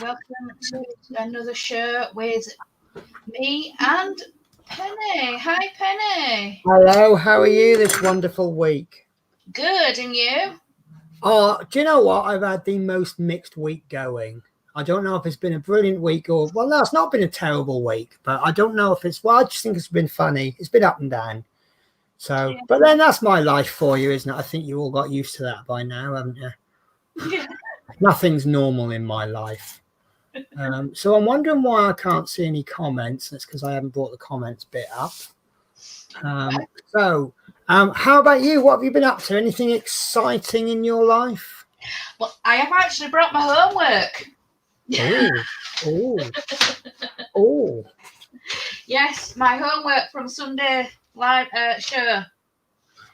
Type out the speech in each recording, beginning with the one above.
welcome to another show with me and Penny. Hi, Penny. Hello, how are you this wonderful week? Good, and you? Oh, do you know what? I've had the most mixed week going. I don't know if it's been a brilliant week or, well, no, it's not been a terrible week, but I don't know if it's, well, I just think it's been funny. It's been up and down. So, yeah. But then that's my life for you, isn't it? I think you all got used to that by now, haven't you? Yeah. Nothing's normal in my life. So I'm wondering why I can't see any comments. That's because I haven't brought the comments bit up. How about you? What have you been up to? Anything exciting in your life? Well, I have actually brought my homework. Oh. Yes, my homework from Sunday live show.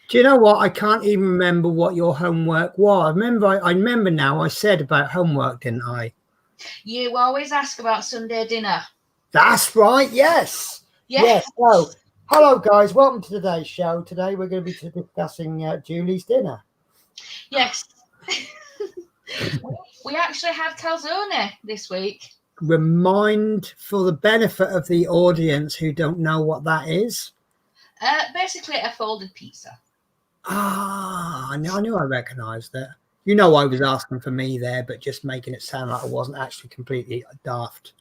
Do you know what? I can't even remember what your homework was. I remember now. I said about homework, didn't I? You always ask about Sunday dinner. That's right. Yes. So, hello, guys. Welcome to today's show. Today we're going to be discussing Julie's dinner. Yes. We actually had calzone this week. Remind, for the benefit of the audience who don't know what that is. Basically a folded pizza. I knew I recognised it. You know, I was asking for me there, but just making it sound like I wasn't actually completely daft.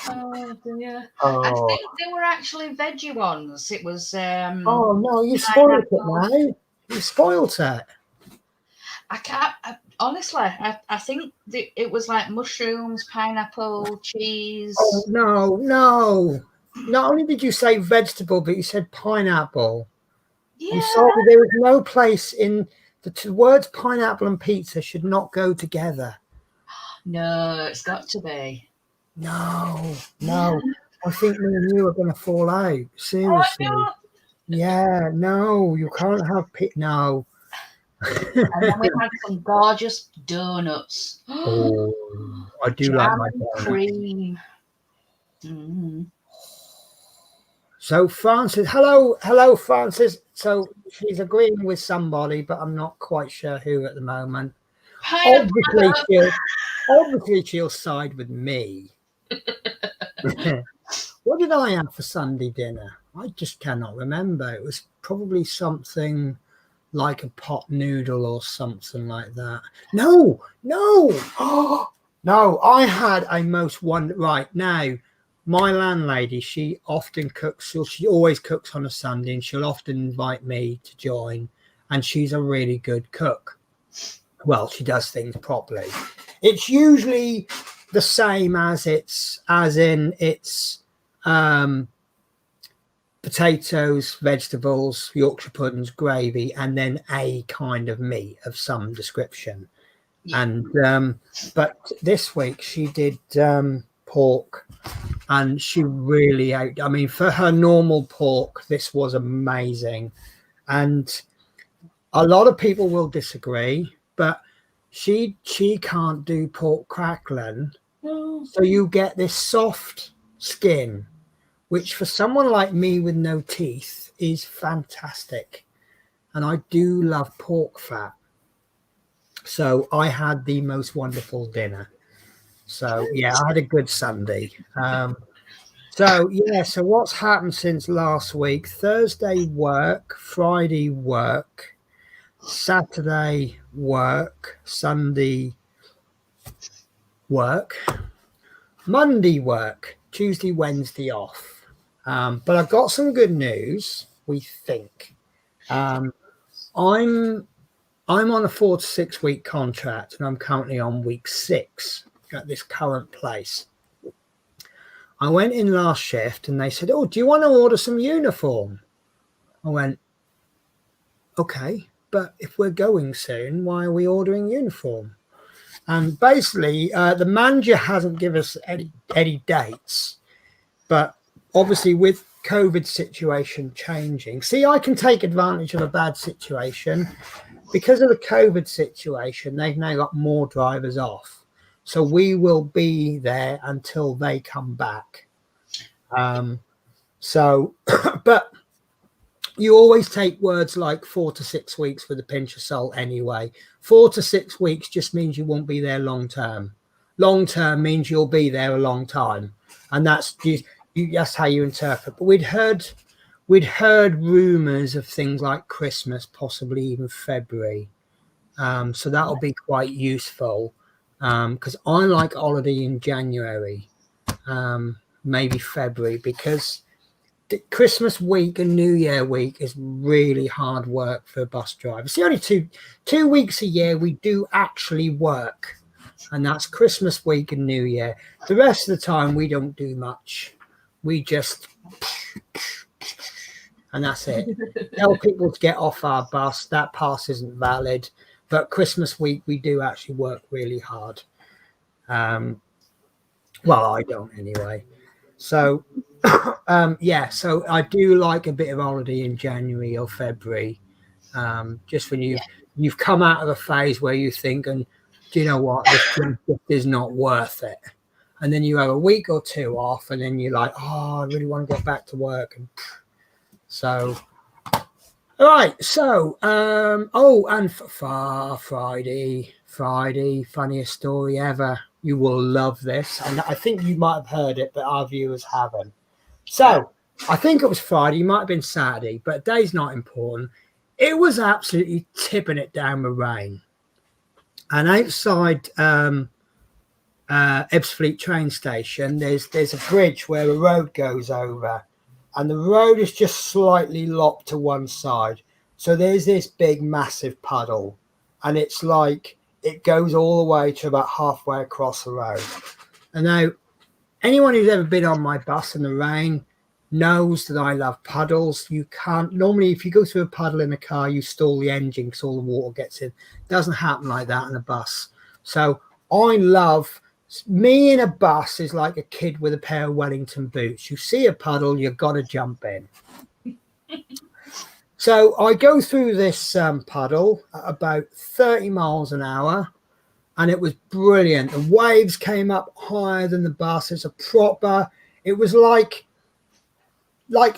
Oh dear. I think they were actually veggie ones. It was oh no, you spoiled it now. You spoiled it. I can't honestly, I think it was like mushrooms, pineapple, cheese. Oh no. Not only did you say vegetable, but you said pineapple. Yeah. I'm sorry, there is no place in the two words pineapple and pizza should not go together. No, it's got to be. No. I think me and you are going to fall out. Seriously. Oh, yeah, no, you can't have no. And then we had some gorgeous donuts. Oh, I do like my donuts. Cream. Mm-hmm. So Francis, hello Francis. So she's agreeing with somebody, but I'm not quite sure who at the moment. Obviously she'll side with me. What did I have for Sunday dinner? I just cannot remember. It was probably something like a pot noodle or something like that. No. No, I had a most right now. My landlady, she often cooks. She always cooks on a Sunday, and she'll often invite me to join. And she's a really good cook. Well, she does things properly. It's usually the same as it's potatoes, vegetables, Yorkshire puddings, gravy, and then a kind of meat of some description. Yeah. And but this week she did pork, and she really for her normal pork, this was amazing. And a lot of people will disagree, but she can't do pork crackling. So you get this soft skin, which for someone like me with no teeth is fantastic. And I do love pork fat. So I had the most wonderful dinner. So yeah, I had a good Sunday. So what's happened since last week? Thursday work, Friday work, Saturday work, Sunday work, Monday work, Tuesday, Wednesday off. But I've got some good news, we think. I'm on a 4 to 6 week contract, and I'm currently on week 6 at this current place. I went in last shift and they said, "Oh, do you want to order some uniform?" I went, "Okay, but if we're going soon, why are we ordering uniform?" And basically, the manager hasn't given us any dates, but obviously with COVID situation changing, I can take advantage of a bad situation. Because of the COVID situation, they've now got more drivers off. So we will be there until they come back. But you always take words like 4 to 6 weeks with a pinch of salt anyway. 4 to 6 weeks just means you won't be there long term. Long term means you'll be there a long time, and that's how you interpret. But we'd heard rumors of things like Christmas, possibly even February. So that'll be quite useful, because I like holiday in January, maybe February, because Christmas week and New Year week is really hard work for a bus driver. It's the only two weeks a year we do actually work, and that's Christmas week and New Year. The rest of the time we don't do much. We just, and that's it. Tell people to get off our bus. That pass isn't valid. But Christmas week we do actually work really hard. Well, I don't anyway. So so I do like a bit of holiday in January or February, just when you've come out of a phase where you think, and do you know what, this is not worth it, and then you have a week or two off, and then you're like, oh, I really want to get back to work. And so all right, so and Friday, funniest story ever. You will love this, and I think you might have heard it, but our viewers haven't. So I think it was Friday, it might have been Saturday, but day's not important. It was absolutely tipping it down with rain. And outside Ebbsfleet train station, there's a bridge where a road goes over, and the road is just slightly lopped to one side. So there's this big, massive puddle, and it's like it goes all the way to about halfway across the road. And now, anyone who's ever been on my bus in the rain knows that I love puddles. You can't normally, if you go through a puddle in a car, you stall the engine because all the water gets in. It doesn't happen like that in a bus. So I love, me in a bus is like a kid with a pair of Wellington boots. You see a puddle, you've got to jump in. So I go through this puddle at about 30 miles an hour, and it was brilliant. The waves came up higher than the bus. It was like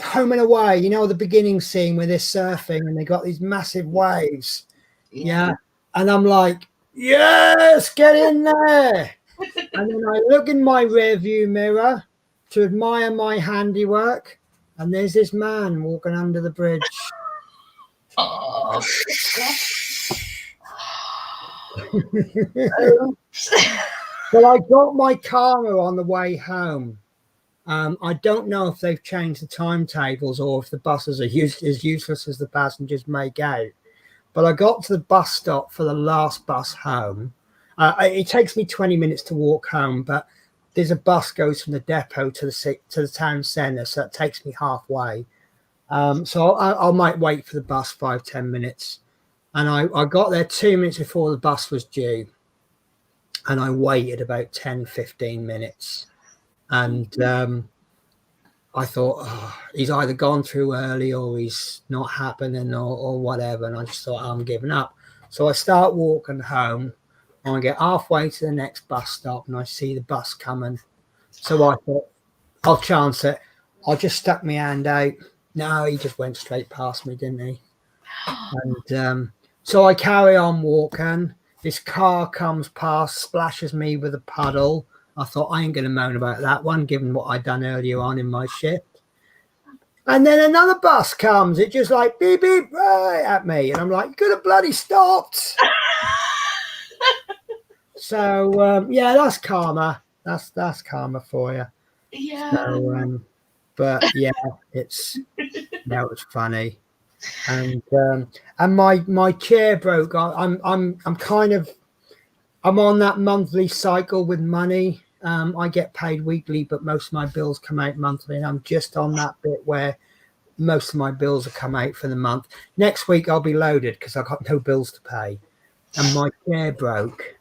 Home and Away, you know, the beginning scene where they're surfing and they got these massive waves. Yeah. And I'm like, yes, get in there. And then I look in my rear view mirror to admire my handiwork, and there's this man walking under the bridge. Oh, But I got my karma on the way home. I don't know if they've changed the timetables or if the buses are as useless as the passengers make out. But I got to the bus stop for the last bus home. It takes me 20 minutes to walk home, but there's a bus goes from the depot to the town centre, so it takes me halfway. So I might wait for the bus 5-10 minutes. And I got there 2 minutes before the bus was due. And I waited about 10-15 minutes. And I thought, oh, he's either gone through early or he's not happening or whatever. And I just thought, I'm giving up. So I start walking home. And I get halfway to the next bus stop and I see the bus coming. So I thought, I'll chance it. I just stuck my hand out. No, he just went straight past me, didn't he? And so I carry on walking. This car comes past, splashes me with a puddle. I thought, I ain't going to moan about that one, given what I'd done earlier on in my shift. And then another bus comes. It just like beep, beep, right at me. And I'm like, you could have bloody stopped. So, yeah, that's karma. That's karma for you. Yeah. So, but yeah, it was funny. And my chair broke. I'm on that monthly cycle with money. I get paid weekly, but most of my bills come out monthly, and I'm just on that bit where most of my bills will come out for the month. Next week I'll be loaded because I've got no bills to pay, and my chair broke,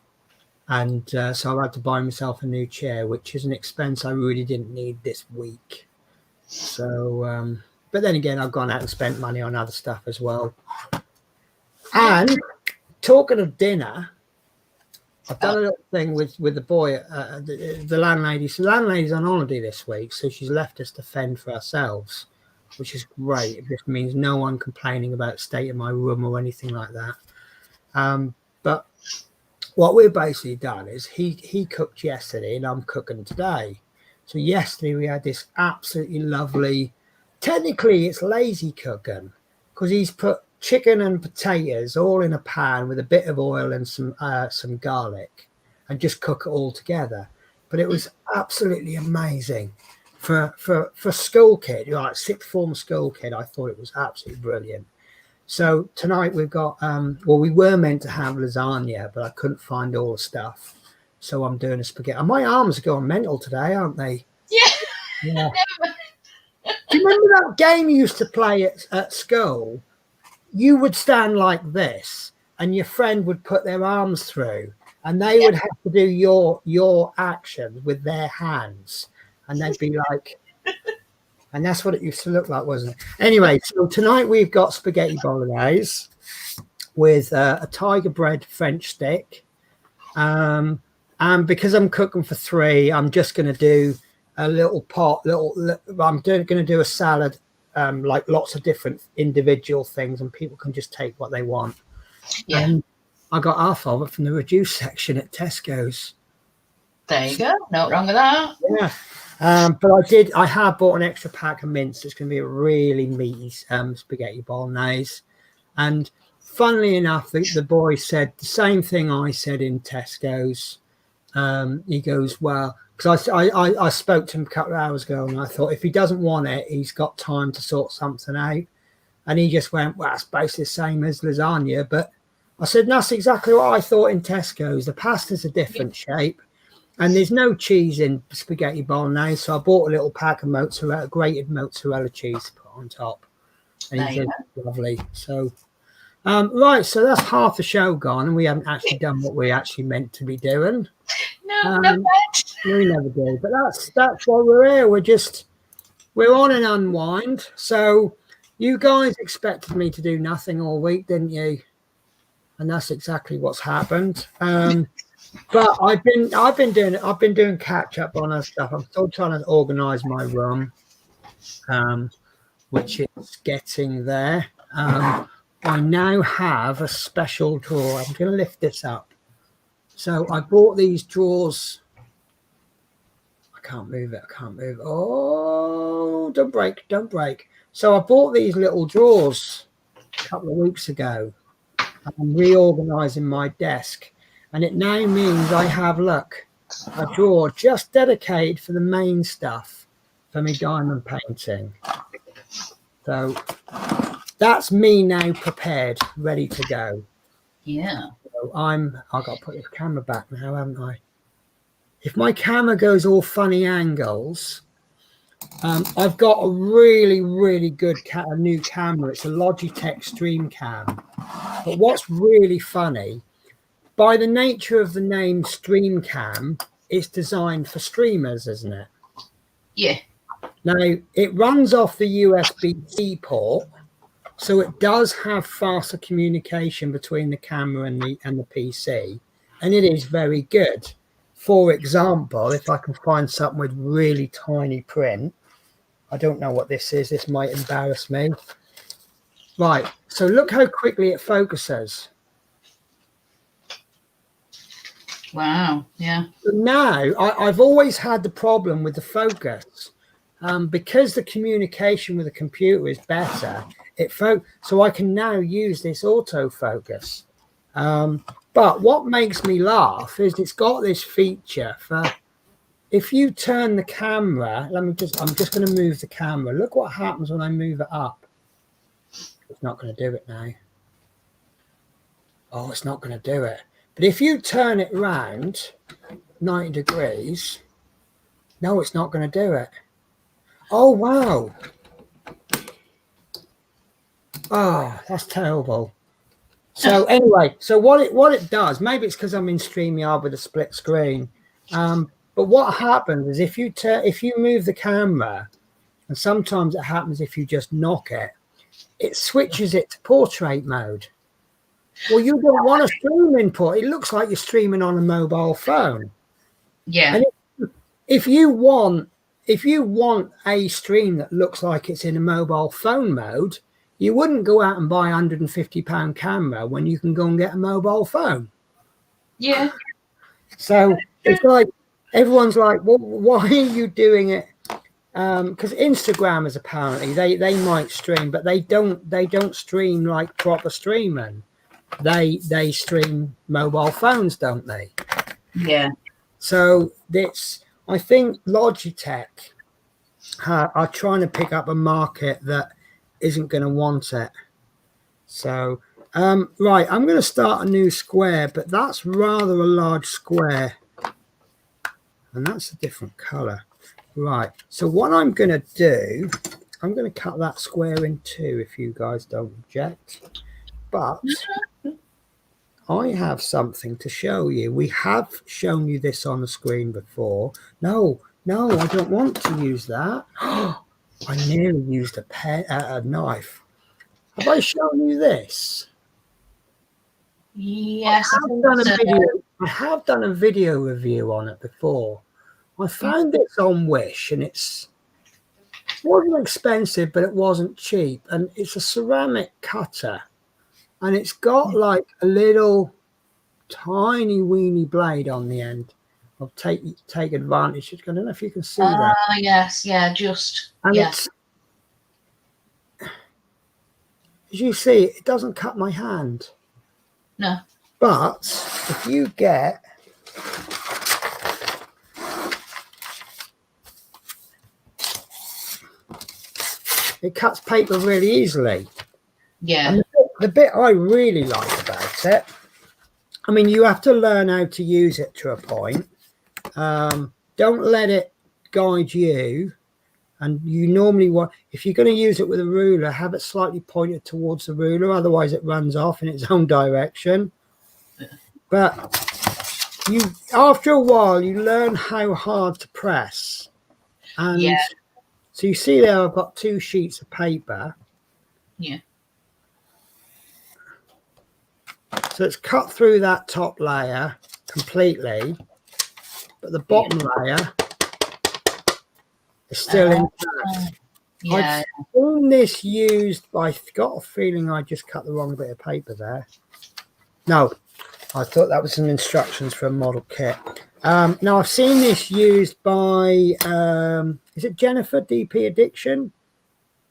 and so I had to buy myself a new chair, which is an expense I really didn't need this week. So, but then again, I've gone out and spent money on other stuff as well. And talking of dinner, I've done a little thing with the boy, the landlady. So the landlady's on holiday this week, so she's left us to fend for ourselves. which is great. It just means no one complaining about the state of my room or anything like that. But what we've basically done is he cooked yesterday and I'm cooking today. So yesterday we had this absolutely lovely, technically it's lazy cooking because he's put chicken and potatoes all in a pan with a bit of oil and some garlic and just cook it all together. But it was absolutely amazing for school kid, like sixth form school kid. I thought it was absolutely brilliant. So tonight we've got well, we were meant to have lasagna, but I couldn't find all the stuff, so I'm doing a spaghetti. And my arms are going mental today, aren't they? Yeah. Yeah. Do you remember that game you used to play at school? You would stand like this and your friend would put their arms through and they would have to do your actions with their hands, and they'd be like, and that's what it used to look like, wasn't it? Anyway, so tonight we've got spaghetti bolognese with a tiger bread French stick, and because I'm cooking for 3, I'm just going to do a little pot, I'm going to do a salad, like lots of different individual things, and people can just take what they want. Yeah. And I got half of it from the reduced section at Tesco's. There you go. No wrong with that. Yeah. But I have bought an extra pack of mince. It's going to be a really meaty spaghetti bolognese. And funnily enough, the boy said the same thing I said in Tesco's. He goes, well, because I spoke to him a couple of hours ago and I thought if he doesn't want it, he's got time to sort something out. And he just went, well, it's basically the same as lasagna. But I said, that's exactly what I thought in Tesco's. The pasta's a different shape. And there's no cheese in spaghetti bolognese, so I bought a little pack of grated mozzarella cheese to put on top. And he said, lovely. So, right, so that's half the show gone, and we haven't actually done what we actually meant to be doing. No, no bad. We never do, but that's why we're here. We're on an unwind. So, you guys expected me to do nothing all week, didn't you? And that's exactly what's happened. But I've been doing catch up on other stuff. I'm still trying to organise my room, which is getting there. I now have a special drawer. I'm going to lift this up. So I bought these drawers. I can't move it. Oh, don't break. So I bought these little drawers a couple of weeks ago. I'm reorganising my desk. And it now means I have, look, a drawer just dedicated for the main stuff for me diamond painting. So that's me now prepared, ready to go. Yeah. So I've got to put this camera back now, haven't I? If my camera goes all funny angles, I've got a really, really good new camera. It's a Logitech Stream Cam. But what's really funny, by the nature of the name StreamCam, it's designed for streamers, isn't it? Yeah. Now, it runs off the USB-C port, so it does have faster communication between the camera and the PC, and it is very good. For example, if I can find something with really tiny print, I don't know what this is. This might embarrass me. Right, so look how quickly it focuses. Wow. Yeah. But now I've always had the problem with the focus, because the communication with the computer is better. So I can now use this autofocus. But what makes me laugh is it's got this feature for if you turn the camera. I'm just going to move the camera. Look what happens when I move it up. It's not going to do it now. Oh, it's not going to do it. But if you turn it round 90 degrees, no, it's not going to do it. Oh, wow. Oh, that's terrible. So anyway, so what it does, maybe it's because I'm in StreamYard with a split screen. But what happens is if you move the camera, and sometimes it happens if you just knock it, it switches it to portrait mode. Well, you don't want a streaming port. It looks like you're streaming on a mobile phone. Yeah. And if you want if you want a stream that looks like it's in a mobile phone mode, you wouldn't go out and buy a £150 camera when you can go and get a mobile phone. Yeah. So it's like everyone's like, well, why are you doing it? Because Instagrammers apparently they might stream, but they don't stream like proper streaming. They stream mobile phones, don't they? Yeah. So I think Logitech are trying to pick up a market that isn't going to want it. So right, I'm going to start a new square, but that's rather a large square, and that's a different color. Right, so what I'm going to do, I'm going to cut that square in two if you guys don't object. But I have something to show you. We have shown you this on the screen before. No, I don't want to use that. I nearly used a knife. Have I shown you this? Yes. I have done a video review on it before. I found this on Wish, and it wasn't expensive, but it wasn't cheap. And it's a ceramic cutter, and it's got like a little tiny weeny blade on the end. I'll take advantage. I don't know if you can see that. Yes, yeah, just And yeah. As you see, it doesn't cut my hand. No. But if you get it cuts paper really easily. Yeah. And the bit I really like about it, I mean, you have to learn how to use it to a point. Don't let it guide you. And you normally want, if you're going to use it with a ruler, have it slightly pointed towards the ruler. Otherwise, it runs off in its own direction. But after a while, you learn how hard to press. And yeah. So you see there, I've got 2 sheets of paper. Yeah. So it's cut through that top layer completely, but the bottom layer is still intact. Yeah. I've seen this used by, I've got a feeling I just cut the wrong bit of paper there. No, I thought that was some instructions for a model kit. Now I've seen this used by, is it Jennifer DP Addiction?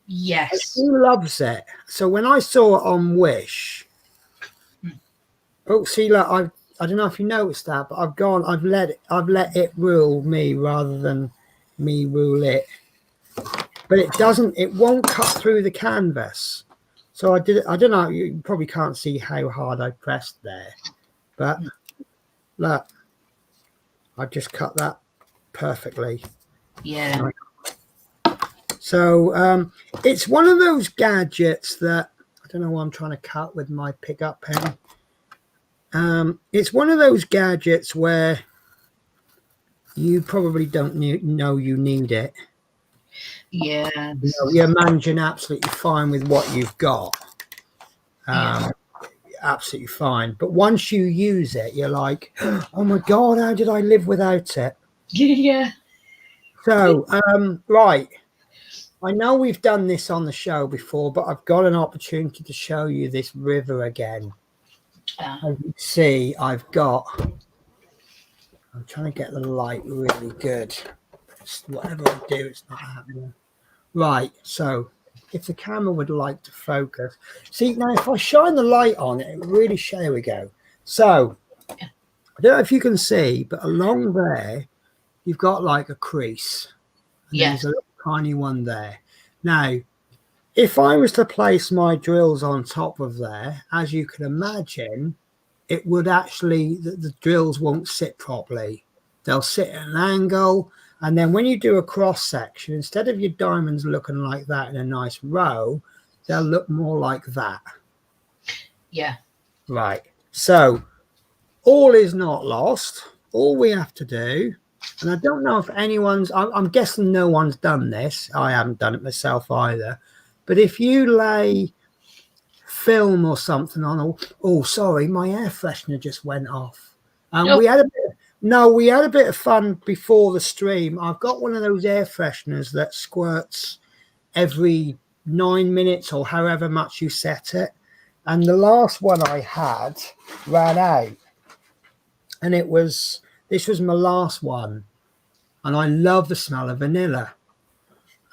Yes. She loves it. So when I saw it on Wish, oh, see, look, I don't know if you noticed that, but I've let it rule me rather than me rule it. But it won't cut through the canvas. So I don't know, you probably can't see how hard I pressed there. But look, I just cut that perfectly. Yeah. So it's one of those gadgets that, I don't know what I'm trying to cut with my pickup pen. It's one of those gadgets where you probably don't know you need it. Yeah. You're managing absolutely fine with what you've got. Absolutely fine. But once you use it, you're like, oh my God, how did I live without it? Yeah. So, right. I know we've done this on the show before, but I've got an opportunity to show you this river again. As you see, I'm trying to get the light really good. Whatever I do, it's not happening. Right, so if the camera would like to focus. See, now if I shine the light on it, really there we go. So, I don't know if you can see, but along there, you've got like a crease. Yeah. There's a little tiny one there. Now, if I was to place my drills on top of there, as you can imagine, it would actually, the drills won't sit properly. They'll sit at an angle. And then when you do a cross section, instead of your diamonds looking like that in a nice row, they'll look more like that. Yeah. Right. So all is not lost. All we have to do, and I don't know if I'm guessing no one's done this. I haven't done it myself either. But if you lay film or something on, oh, sorry, my air freshener just went off. Nope. We had No, we had a bit of fun before the stream. I've got one of those air fresheners that squirts every 9 minutes or however much you set it. And the last one I had ran out. And this was my last one. And I love the smell of vanilla.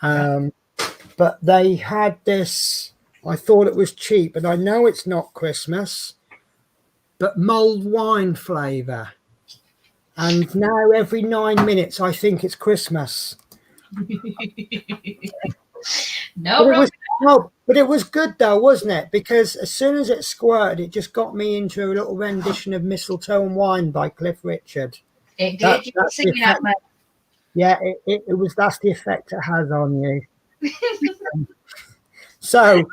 But they had this, I thought it was cheap, and I know it's not Christmas, but mulled wine flavour. And now every 9 minutes, I think it's Christmas. But it was good though, wasn't it? Because as soon as it squirted, it just got me into a little rendition of Mistletoe and Wine by Cliff Richard. It did. That's yeah, it was. That's the effect it has on you. So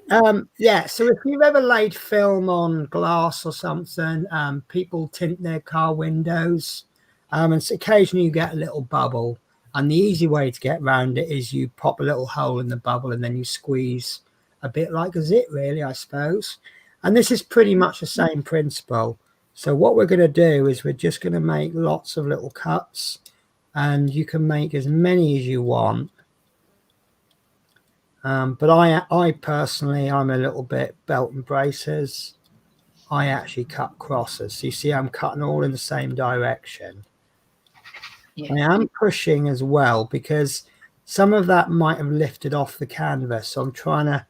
if you've ever laid film on glass or something, people tint their car windows, and so occasionally you get a little bubble, and the easy way to get around it is you pop a little hole in the bubble and then you squeeze a bit like a zit, really, I suppose. And this is pretty much the same principle. So what we're going to do is we're just going to make lots of little cuts, and you can make as many as you want. But I personally, I'm a little bit belt and braces. I actually cut crosses. So you see, I'm cutting all in the same direction. Yeah. I am pushing as well because some of that might have lifted off the canvas. So I'm trying to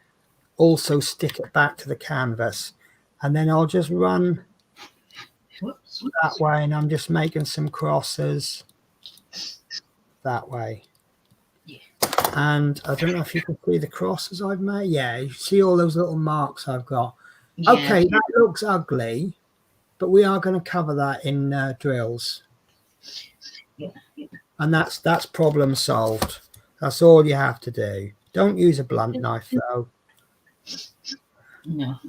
also stick it back to the canvas. And then I'll just run that way, and I'm just making some crosses that way. And I don't know if you can see the crosses I've made. Yeah, you see all those little marks I've got. Yeah. Okay, that looks ugly, but we are going to cover that in drills. Yeah. And that's problem solved. That's all you have to do. Don't use a blunt knife, though. No.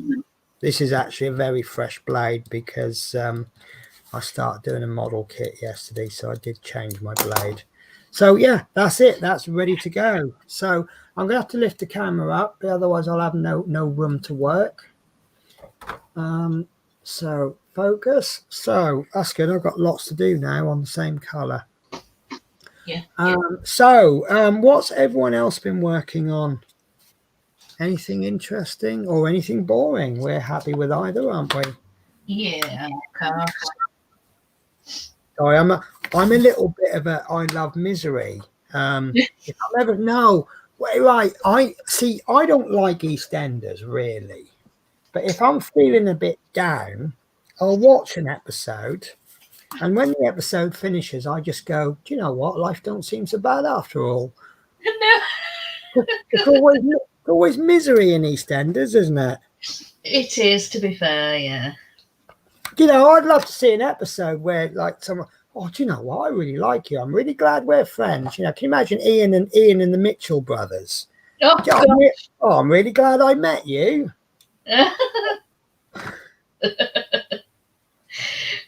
This is actually a very fresh blade because I started doing a model kit yesterday, so I did change my blade. So yeah, that's it. That's ready to go. So I'm gonna have to lift the camera up, otherwise I'll have no room to work. So focus. So that's good. I've got lots to do now on the same color. Yeah. What's everyone else been working on? Anything interesting or anything boring? We're happy with either, aren't we? Yeah. Sorry, I'm a little bit of a I love misery. If I'm ever right, I don't like EastEnders really, but if I'm feeling a bit down, I'll watch an episode, and when the episode finishes, I just go, do you know what? Life don't seem so bad after all. No. It's always misery in EastEnders, isn't it? It is, to be fair, yeah. You know, I'd love to see an episode where, like, someone, oh, do you know what? I really like you. I'm really glad we're friends. You know, can you imagine Ian and the Mitchell brothers? Oh, I'm really glad I met you.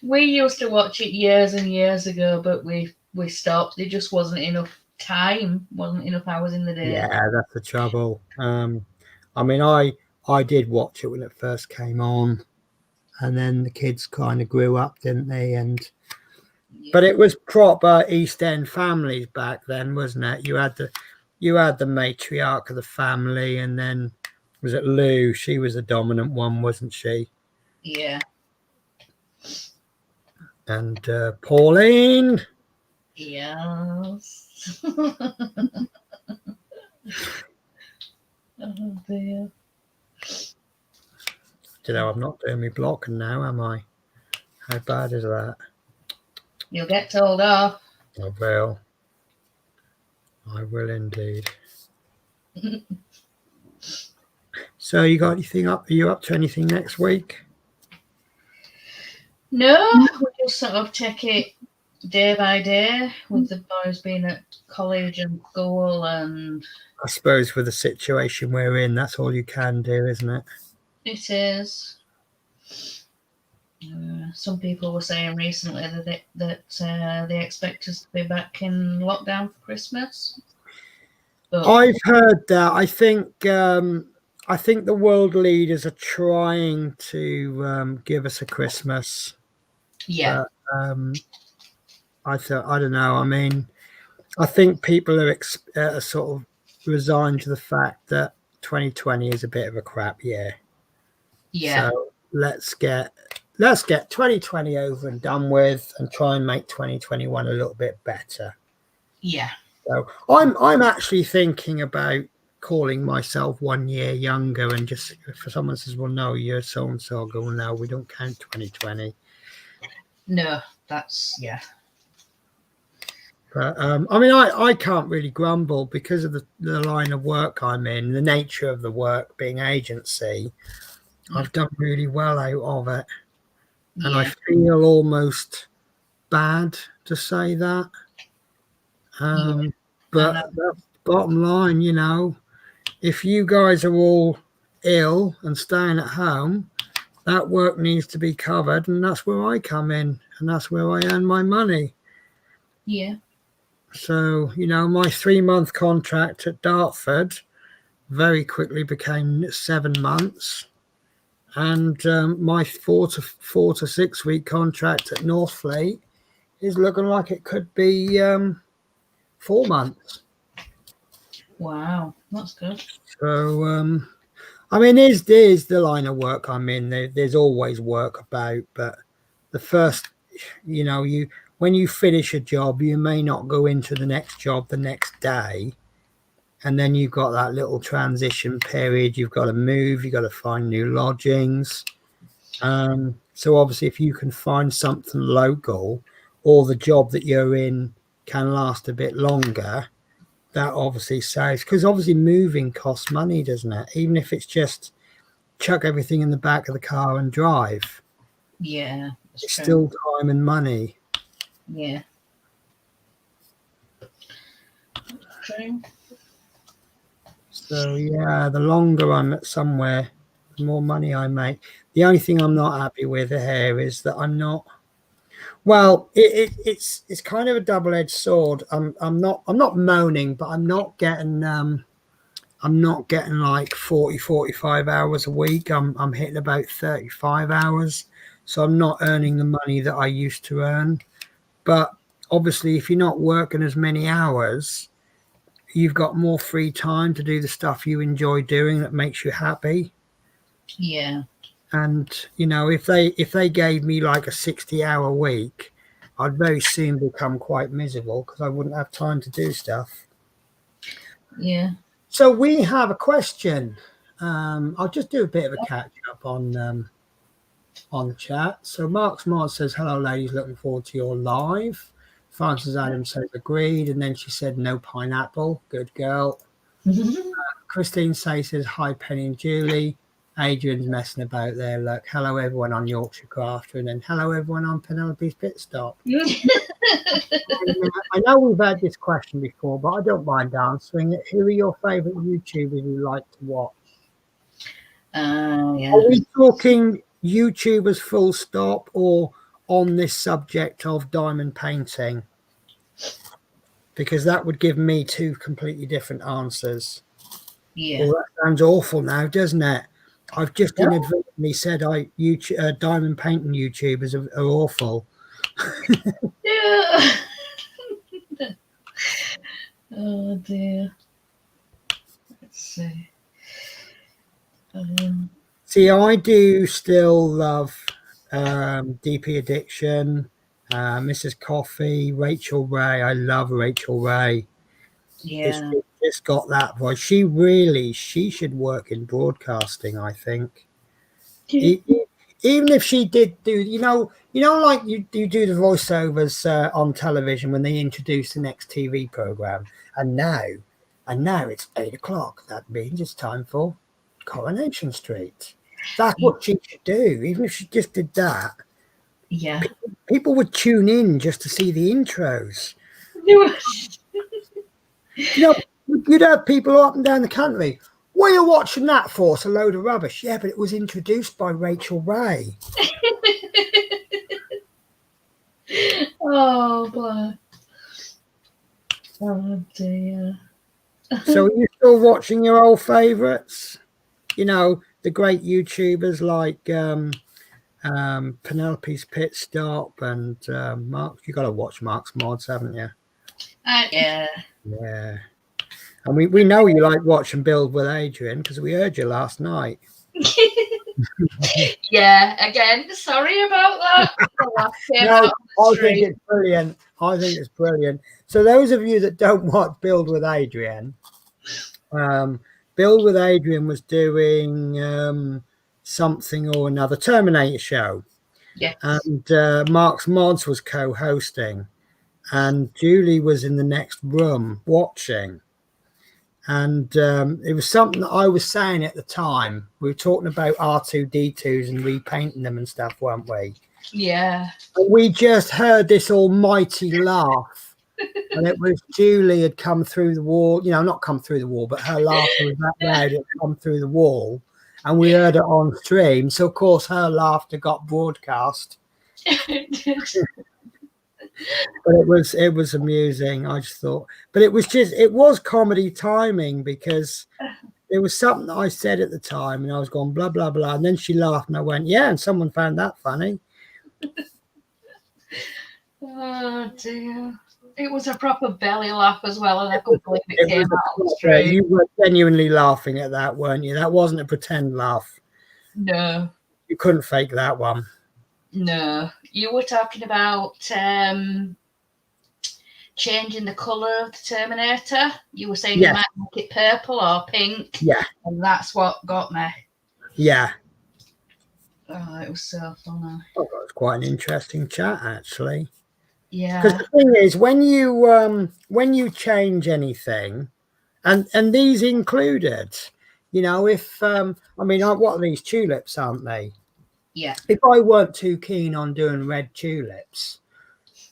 We used to watch it years and years ago, but we stopped. There just wasn't enough time, wasn't enough hours in the day. Yeah, that's the trouble. I mean, I did watch it when it first came on, and then the kids kind of grew up, didn't they? And but it was proper East End families back then, wasn't it? You had the matriarch of the family, and then was it Lou? She was the dominant one, wasn't she? Yeah. And Pauline. Yes. Oh dear. You know, I'm not doing me blocking now, am I? How bad is that? You'll get told off. I will. I will indeed. So you got anything up? Are you up to anything next week? No, we'll just sort of take it day by day with the boys being at college and school, and I suppose with the situation we're in, that's all you can do, isn't it? It is. Some people were saying recently that they expect us to be back in lockdown for Christmas. But I've heard that. I think the world leaders are trying to give us a Christmas. Yeah. I thought, I don't know. I mean, I think people are sort of resigned to the fact that 2020 is a bit of a crap year. Yeah. So let's get 2020 over and done with, and try and make 2021 a little bit better. Yeah. So I'm actually thinking about calling myself 1 year younger, and just if someone says, "Well, no, you're so and so," I'll go, "No, we don't count 2020." No, that's yeah. But I mean, I can't really grumble because of the line of work I'm in, the nature of the work being agency. I've done really well out of it, and I Yeah. feel almost bad to say that. But that's bottom line, you know, if you guys are all ill and staying at home, that work needs to be covered, and that's where I come in, and that's where I earn my money. Yeah. So, you know, my 3-month contract at Dartford very quickly became 7 months, and my 4 to 6 week contract at Northfleet is looking like it could be 4 months. Wow, that's good. So I mean, there's the line of work I'm in. There's always work about, but the first, you know, when you finish a job, you may not go into the next job the next day, and then you've got that little transition period. You've got to move. You've got to find new lodgings. So obviously, if you can find something local, or the job that you're in can last a bit longer, that obviously saves, because obviously moving costs money, doesn't it? Even if it's just chuck everything in the back of the car and drive. Yeah, It's true. still time and money. Yeah. True. So yeah, the longer I'm at somewhere, the more money I make. The only thing I'm not happy with here is that I'm not. Well, it's kind of a double-edged sword. I'm not moaning, but I'm not getting like 40, 45 hours a week. I'm hitting about 35 hours. So I'm not earning the money that I used to earn. But obviously, if you're not working as many hours, you've got more free time to do the stuff you enjoy doing that makes you happy. Yeah. And you know, if they gave me like a 60-hour week, I'd very soon become quite miserable because I wouldn't have time to do stuff. Yeah. So we have a question. I'll just do a bit of a catch up on chat. So Mark Smart says, "Hello, ladies. Looking forward to your live." Frances Adams says, "Agreed," and then she said, "No pineapple." Good girl. Christine says, "Hi, Penny and Julie." Adrian's messing about there. Look, hello everyone on Yorkshire Crafter, and then hello everyone on Penelopes Pitstop. I know we've had this question before, but I don't mind answering it. Who are your favourite YouTubers you like to watch? Yeah. Are we talking YouTubers full stop, or on this subject of diamond painting? Because that would give me 2 completely different answers. Yeah. Well, that sounds awful now, doesn't it? I've just inadvertently said diamond painting YouTubers are awful. Yeah. Oh dear. Let's see. See, I do still love DP Addiction, Mrs. Coffee, Rachel Ray. I love Rachel Ray. Yeah. It's just got that voice. She should work in broadcasting, I think. Even if she did do, like you do the voiceovers on television when they introduce the next TV program, and now it's 8 o'clock. That means it's time for Coronation Street. That's what she should do. Even if she just did that, Yeah. people would tune in just to see the intros. You'd have people up and down the country. What are you watching that for? It's a load of rubbish. Yeah, but it was introduced by Rachel Ray. Oh, boy. Oh, dear. So are you still watching your old favourites? You know, the great YouTubers like Penelopes Pitstop, and Mark. You got to watch Mark's mods, haven't you? Yeah. Yeah. And we know you like watching Build with Adrian because we heard you last night. Yeah, again, sorry about that. No, I think it's brilliant. I think it's brilliant. So those of you that don't watch Build with Adrian, Build with Adrian was doing something or another Terminator show. Yes. And Mark's Mods was co-hosting, and Julie was in the next room watching. And it was something that I was saying at the time. We were talking about R2D2s and repainting them and stuff, weren't we? Yeah. And we just heard this almighty laugh. And it was Julie had come through the wall, not come through the wall, but her laughter was that loud, it had come through the wall. And we heard it on stream. So, of course, her laughter got broadcast. But it was amusing. I just thought, but it was comedy timing, because it was something that I said at the time, and I was going blah blah blah, and then she laughed, and I went, yeah, and someone found that funny. Oh dear, it was a proper belly laugh as well, and I couldn't believe it came out on stream. You were genuinely laughing at that, weren't you? That wasn't a pretend laugh. No, you couldn't fake that one. No, you were talking about changing the colour of the Terminator. You were saying you might make it purple or pink. Yeah. And that's what got me. Yeah. Oh, it was so funny. Oh, that was quite an interesting chat, actually. Yeah. Because the thing is, when you change anything, and these included, if what are these tulips, aren't they? Yeah. If I weren't too keen on doing red tulips,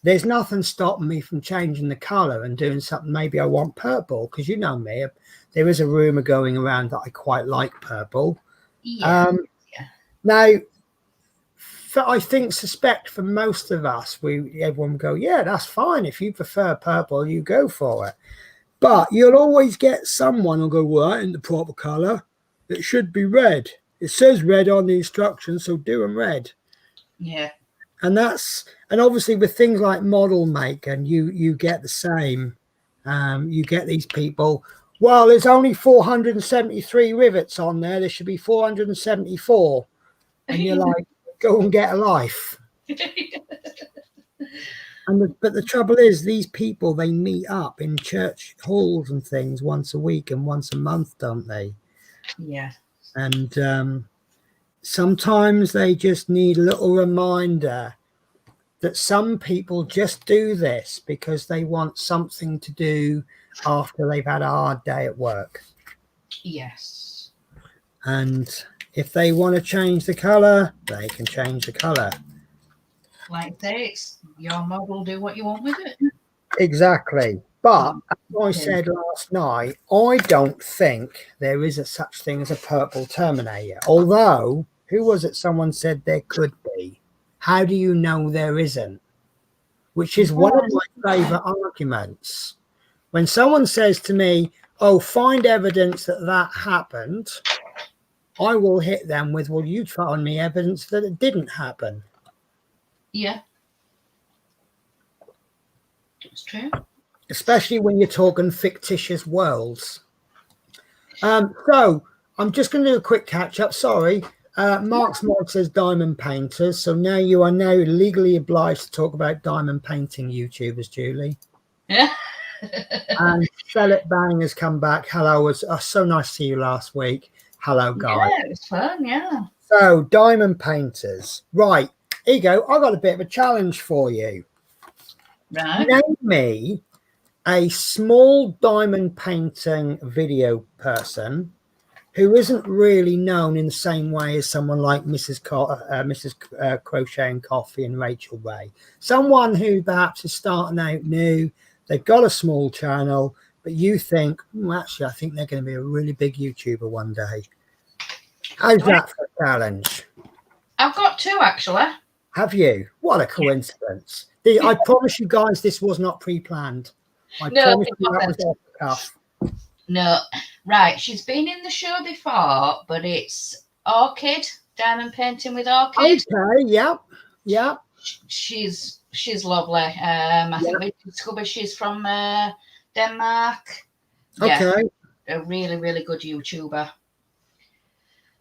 there's nothing stopping me from changing the colour and doing something. Maybe I want purple, because you know me. There is a rumour going around that I quite like purple. Yeah. Now, I suspect for most of us, everyone go, yeah, that's fine. If you prefer purple, you go for it. But you'll always get someone who'll go, well, that ain't the proper colour. It should be red. It says red on the instructions, so do them red. Yeah. And obviously with things like Model Maker, and you get the same. You get these people, well, there's only 473 rivets on there. There should be 474. And you're like, go and get a life. But the trouble is, these people, they meet up in church halls and things once a week and once a month, don't they? Yeah. And sometimes they just need a little reminder that some people just do this because they want something to do after they've had a hard day at work. Yes. And if they want to change the colour, they can change the colour. Like they, it's your model, do what you want with it. Exactly. But as I said last night, I don't think there is such thing as a purple Terminator. Although, who was it? Someone said there could be. How do you know there isn't? Which is one of my favourite arguments. When someone says to me, oh, find evidence that happened, I will hit them with, well, you found me evidence that it didn't happen. Yeah. It's true. Especially when you're talking fictitious worlds. So I'm just going to do a quick catch up. Sorry. Mark's Mod says diamond painters. So now you are now legally obliged to talk about diamond painting YouTubers, Julie. Yeah. And Sell It Bang has come back. Hello. It was so nice to see you last week. Hello, guys. Yeah, it was fun. Yeah. So diamond painters. Right. Here you go. I got a bit of a challenge for you. Right. Name me a small diamond painting video person who isn't really known in the same way as someone like Mrs. Crochet and Coffee and Rachel Ray. Someone who perhaps is starting out new. They've got a small channel, but you think, actually, I think they're going to be a really big YouTuber one day. How's that for a challenge? I've got two, actually. Have you? What a coincidence. I promise you guys this was not pre-planned. I promise you that was off the cuff. No. Right. She's been in the show before, but it's Orchid diamond painting with orchid. Okay, yeah. She's lovely. I think we discovered she's from Denmark. Yeah, Okay, a really, really good YouTuber.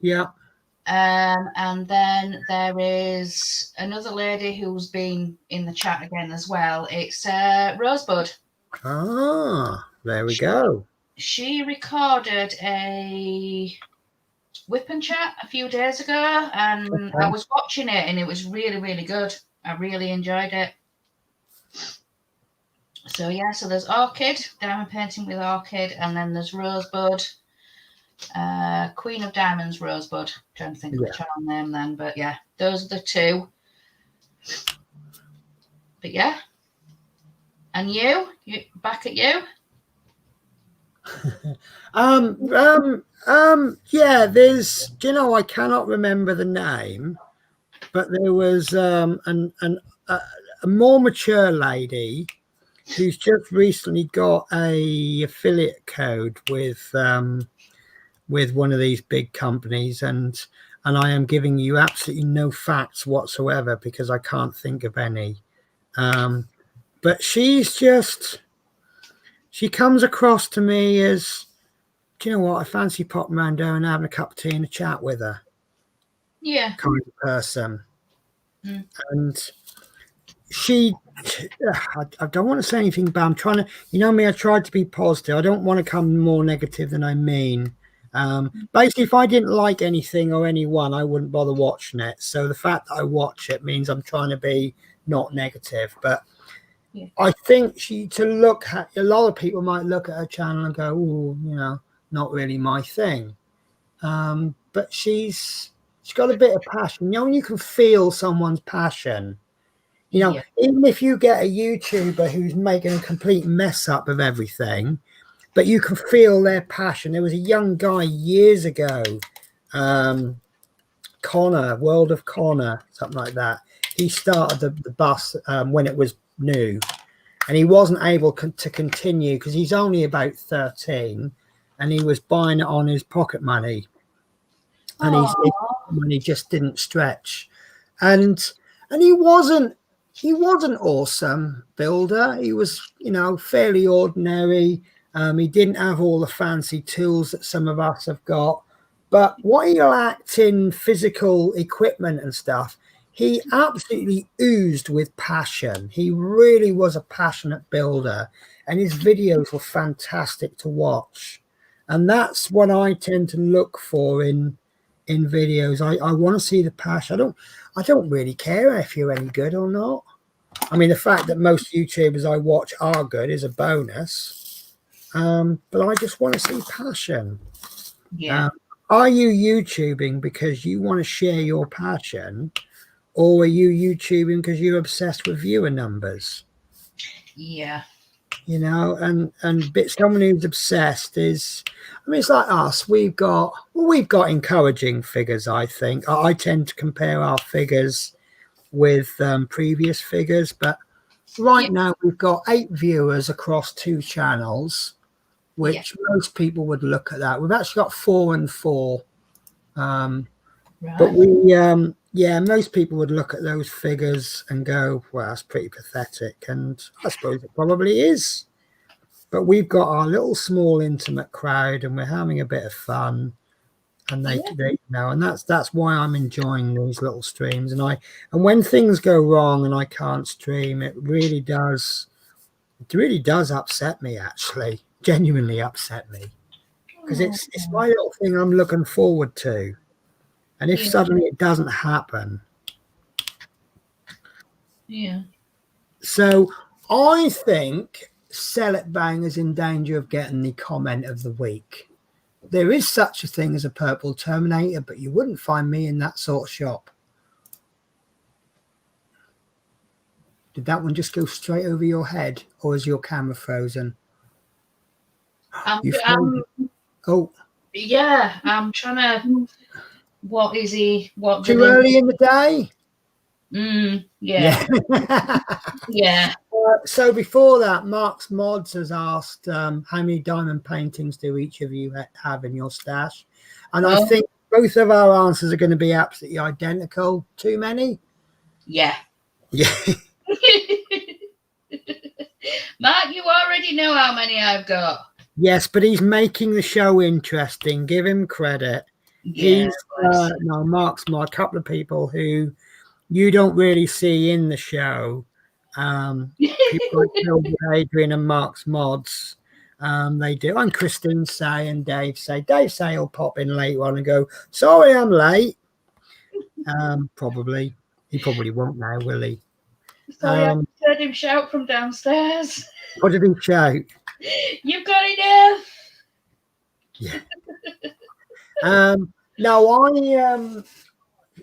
yeah. And then there is another lady who's been in the chat again as well. It's Rosebud. Ah, there we go. She recorded a whip and chat a few days ago, and I was watching it, and it was really, really good. I really enjoyed it. So yeah, so there's orchid, diamond painting with orchid, and then there's Rosebud, Queen of Diamonds, Rosebud. I'm trying to think of the channel name then, but yeah, those are the two. But yeah, and you back at you. Yeah, there's, you know, I cannot remember the name, but there was a more mature lady who's just recently got a affiliate code with one of these big companies, and I am giving you absolutely no facts whatsoever because I can't think of any. But she comes across to me as, do you know what, I fancy popping around there and having a cup of tea and a chat with her. Yeah. Kind of person. And she, I don't want to say anything, but I'm trying to, you know me, I tried to be positive. I don't want to come more negative than I mean. Basically, if I didn't like anything or anyone, I wouldn't bother watching it. So the fact that I watch it means I'm trying to be not negative. But I think to look at, a lot of people might look at her channel and go, oh, you know, not really my thing. But she's got a bit of passion. You know, when you can feel someone's passion. You know, even if you get a YouTuber who's making a complete mess up of everything, but you can feel their passion. There was a young guy years ago, Connor, World of Connor, something like that. He started the bus when it was new, and he wasn't able to continue because he's only about 13, and he was buying it on his pocket money, and his money just didn't stretch, and he wasn't awesome builder. He was, you know, fairly ordinary. He didn't have all the fancy tools that some of us have got, but what he lacked in physical equipment and stuff, he absolutely oozed with passion. He really was a passionate builder, and his videos were fantastic to watch. And that's what I tend to look for in videos. I want to see the passion. I don't really care if you're any good or not. I mean, the fact that most YouTubers I watch are good is a bonus. But I just want to see passion. Yeah. Are you YouTubing because you want to share your passion, or are you YouTubing because you're obsessed with viewer numbers? Yeah. You know, and someone who's obsessed is, I mean, it's like us. We've got encouraging figures. I think I tend to compare our figures with previous figures, but right now we've got 8 viewers across 2 channels, which most people would look at that. We've actually got 4 and 4, but we most people would look at those figures and go, well, that's pretty pathetic, and I suppose it probably is. But we've got our little small intimate crowd, and we're having a bit of fun, and they you know, and that's why I'm enjoying these little streams. And when things go wrong and I can't stream, it really does upset me, actually, genuinely upset me, because it's my little thing I'm looking forward to, and if suddenly it doesn't happen, so I think Sell It Bang is in danger of getting the comment of the week. There is such a thing as a purple Terminator, but you wouldn't find me in that sort of shop. Did that one just go straight over your head, or is your camera frozen? Oh. Yeah, I'm trying to. What is he? What? Too early in the day? Yeah. Yeah. So before that, Mark's Mods has asked how many diamond paintings do each of you have in your stash, and I think both of our answers are going to be absolutely identical. Too many? Yeah. Yeah. Mark, you already know how many I've got. Yes, but he's making the show interesting. Give him credit. Yeah, He's no, Mark's a couple of people who you don't really see in the show. People like Phil, Adrian, and Mark's mods. They do, and Christine Say and Dave Say. Dave Say will pop in later on and go, "Sorry, I'm late." Probably he probably won't now, will he? Sorry, I heard him shout from downstairs. What did he shout? You've got enough. Yeah. No,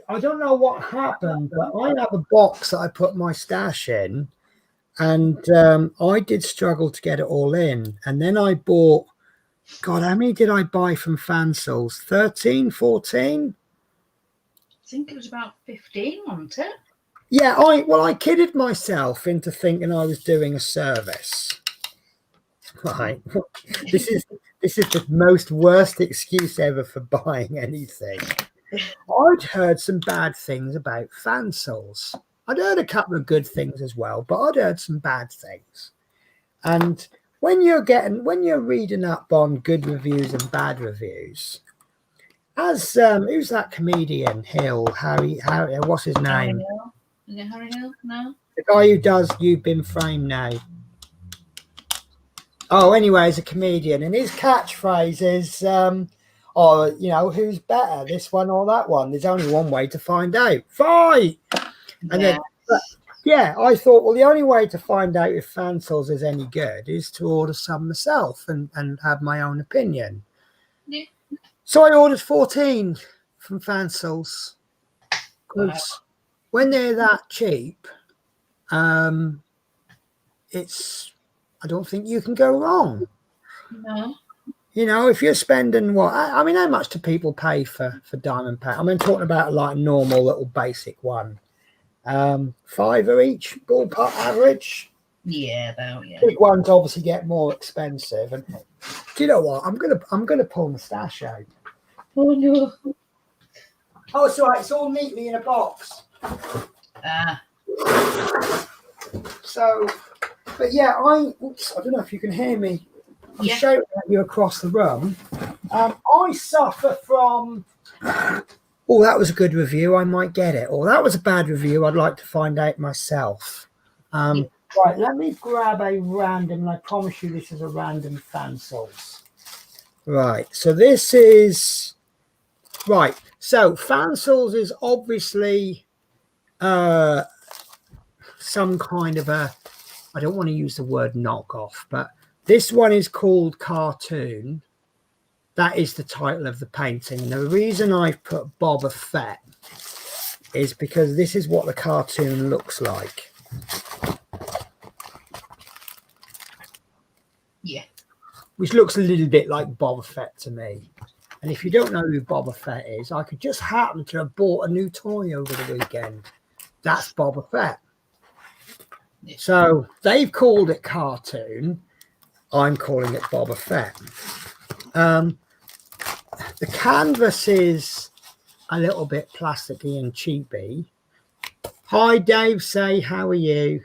I don't know what happened, but I have a box that I put my stash in, and I did struggle to get it all in. And then I bought, God, how many did I buy from Fansels? 13, 14? I think it was about 15, wasn't it? Yeah, I kidded myself into thinking I was doing a service. Right. This is the most worst excuse ever for buying anything. I'd heard some bad things about Fansels. I'd heard a couple of good things as well, but I'd heard some bad things. And when you're reading up on good reviews and bad reviews, as who's that comedian? Harry, what's his name? Is it Harry Hill? No. The guy who does You've Been Framed Now. Oh, anyway, he's a comedian, and his catchphrase is, who's better, this one or that one? There's only one way to find out. Fight! And then, I thought, well, the only way to find out if Fansels is any good is to order some myself and have my own opinion. Yeah. So I ordered 14 from Fansels. Because when they're that cheap, I don't think you can go wrong. No. You know, if you're spending how much do people pay for diamond pack? I'm talking about like a normal little basic one. $5 each, ballpark average. Yeah, about Big ones obviously get more expensive. And do you know what? I'm gonna pull my stash out. Oh no. Oh, it's all right. It's all neatly in a box. So. But yeah, I don't know if you can hear me. I'm shouting at you across the room. I suffer from. Oh, that was a good review. I might get it. Or that was a bad review. I'd like to find out myself. Right, let me grab a random. And I promise you, this is a random Fansels. Right. So this is right. So Fansels is obviously some kind of a. I don't want to use the word knockoff, but this one is called Cartoon. That is the title of the painting. And the reason I've put Boba Fett is because this is what the cartoon looks like. Yeah. Which looks a little bit like Boba Fett to me. And if you don't know who Boba Fett is, I could just happen to have bought a new toy over the weekend. That's Boba Fett. So they've called it Cartoon. I'm calling it Boba Fett. The canvas is a little bit plasticky and cheapy. Hi, Dave. Say, how are you?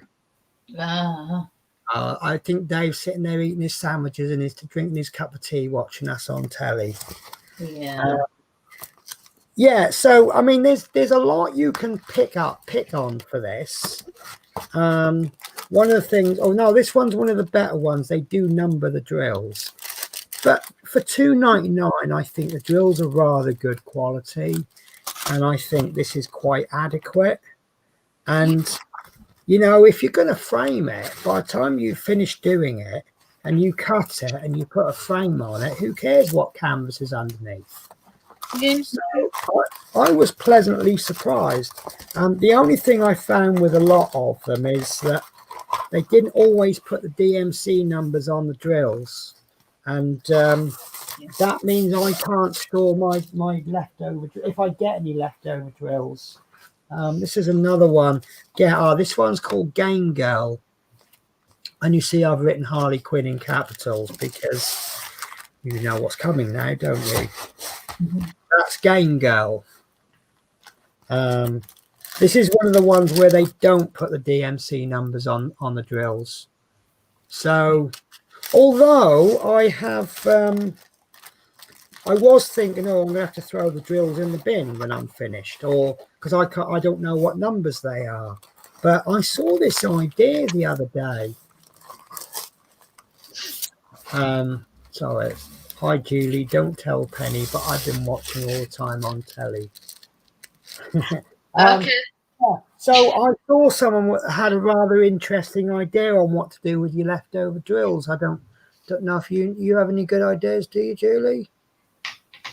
I think Dave's sitting there eating his sandwiches and he's drinking his cup of tea, watching us on telly. Yeah. So I mean, there's a lot you can pick on for this. One of the things, this one's one of the better ones. They do number the drills, but for $2.99, I think the drills are rather good quality, and I think this is quite adequate. And if you're going to frame it, by the time you finish doing it and you cut it and you put a frame on it, who cares what canvas is underneath? Yes. So I was pleasantly surprised. The only thing I found with a lot of them is that they didn't always put the DMC numbers on the drills, and that means I can't store my leftover if I get any leftover drills. This is another one. This one's called Game Girl, and you see I've written Harley Quinn in capitals because you know what's coming now, don't you? Mm-hmm. that's Game Girl. This is one of the ones where they don't put the DMC numbers on the drills. So, although I have, I was thinking, oh, I'm gonna have to throw the drills in the bin when I'm finished, or because I don't know what numbers they are. But I saw this idea the other day. Sorry. Hi, Julie. Don't tell Penny, but I've been watching all the time on telly. Okay. So I saw someone had a rather interesting idea on what to do with your leftover drills. I don't know if you have any good ideas, do you, Julie?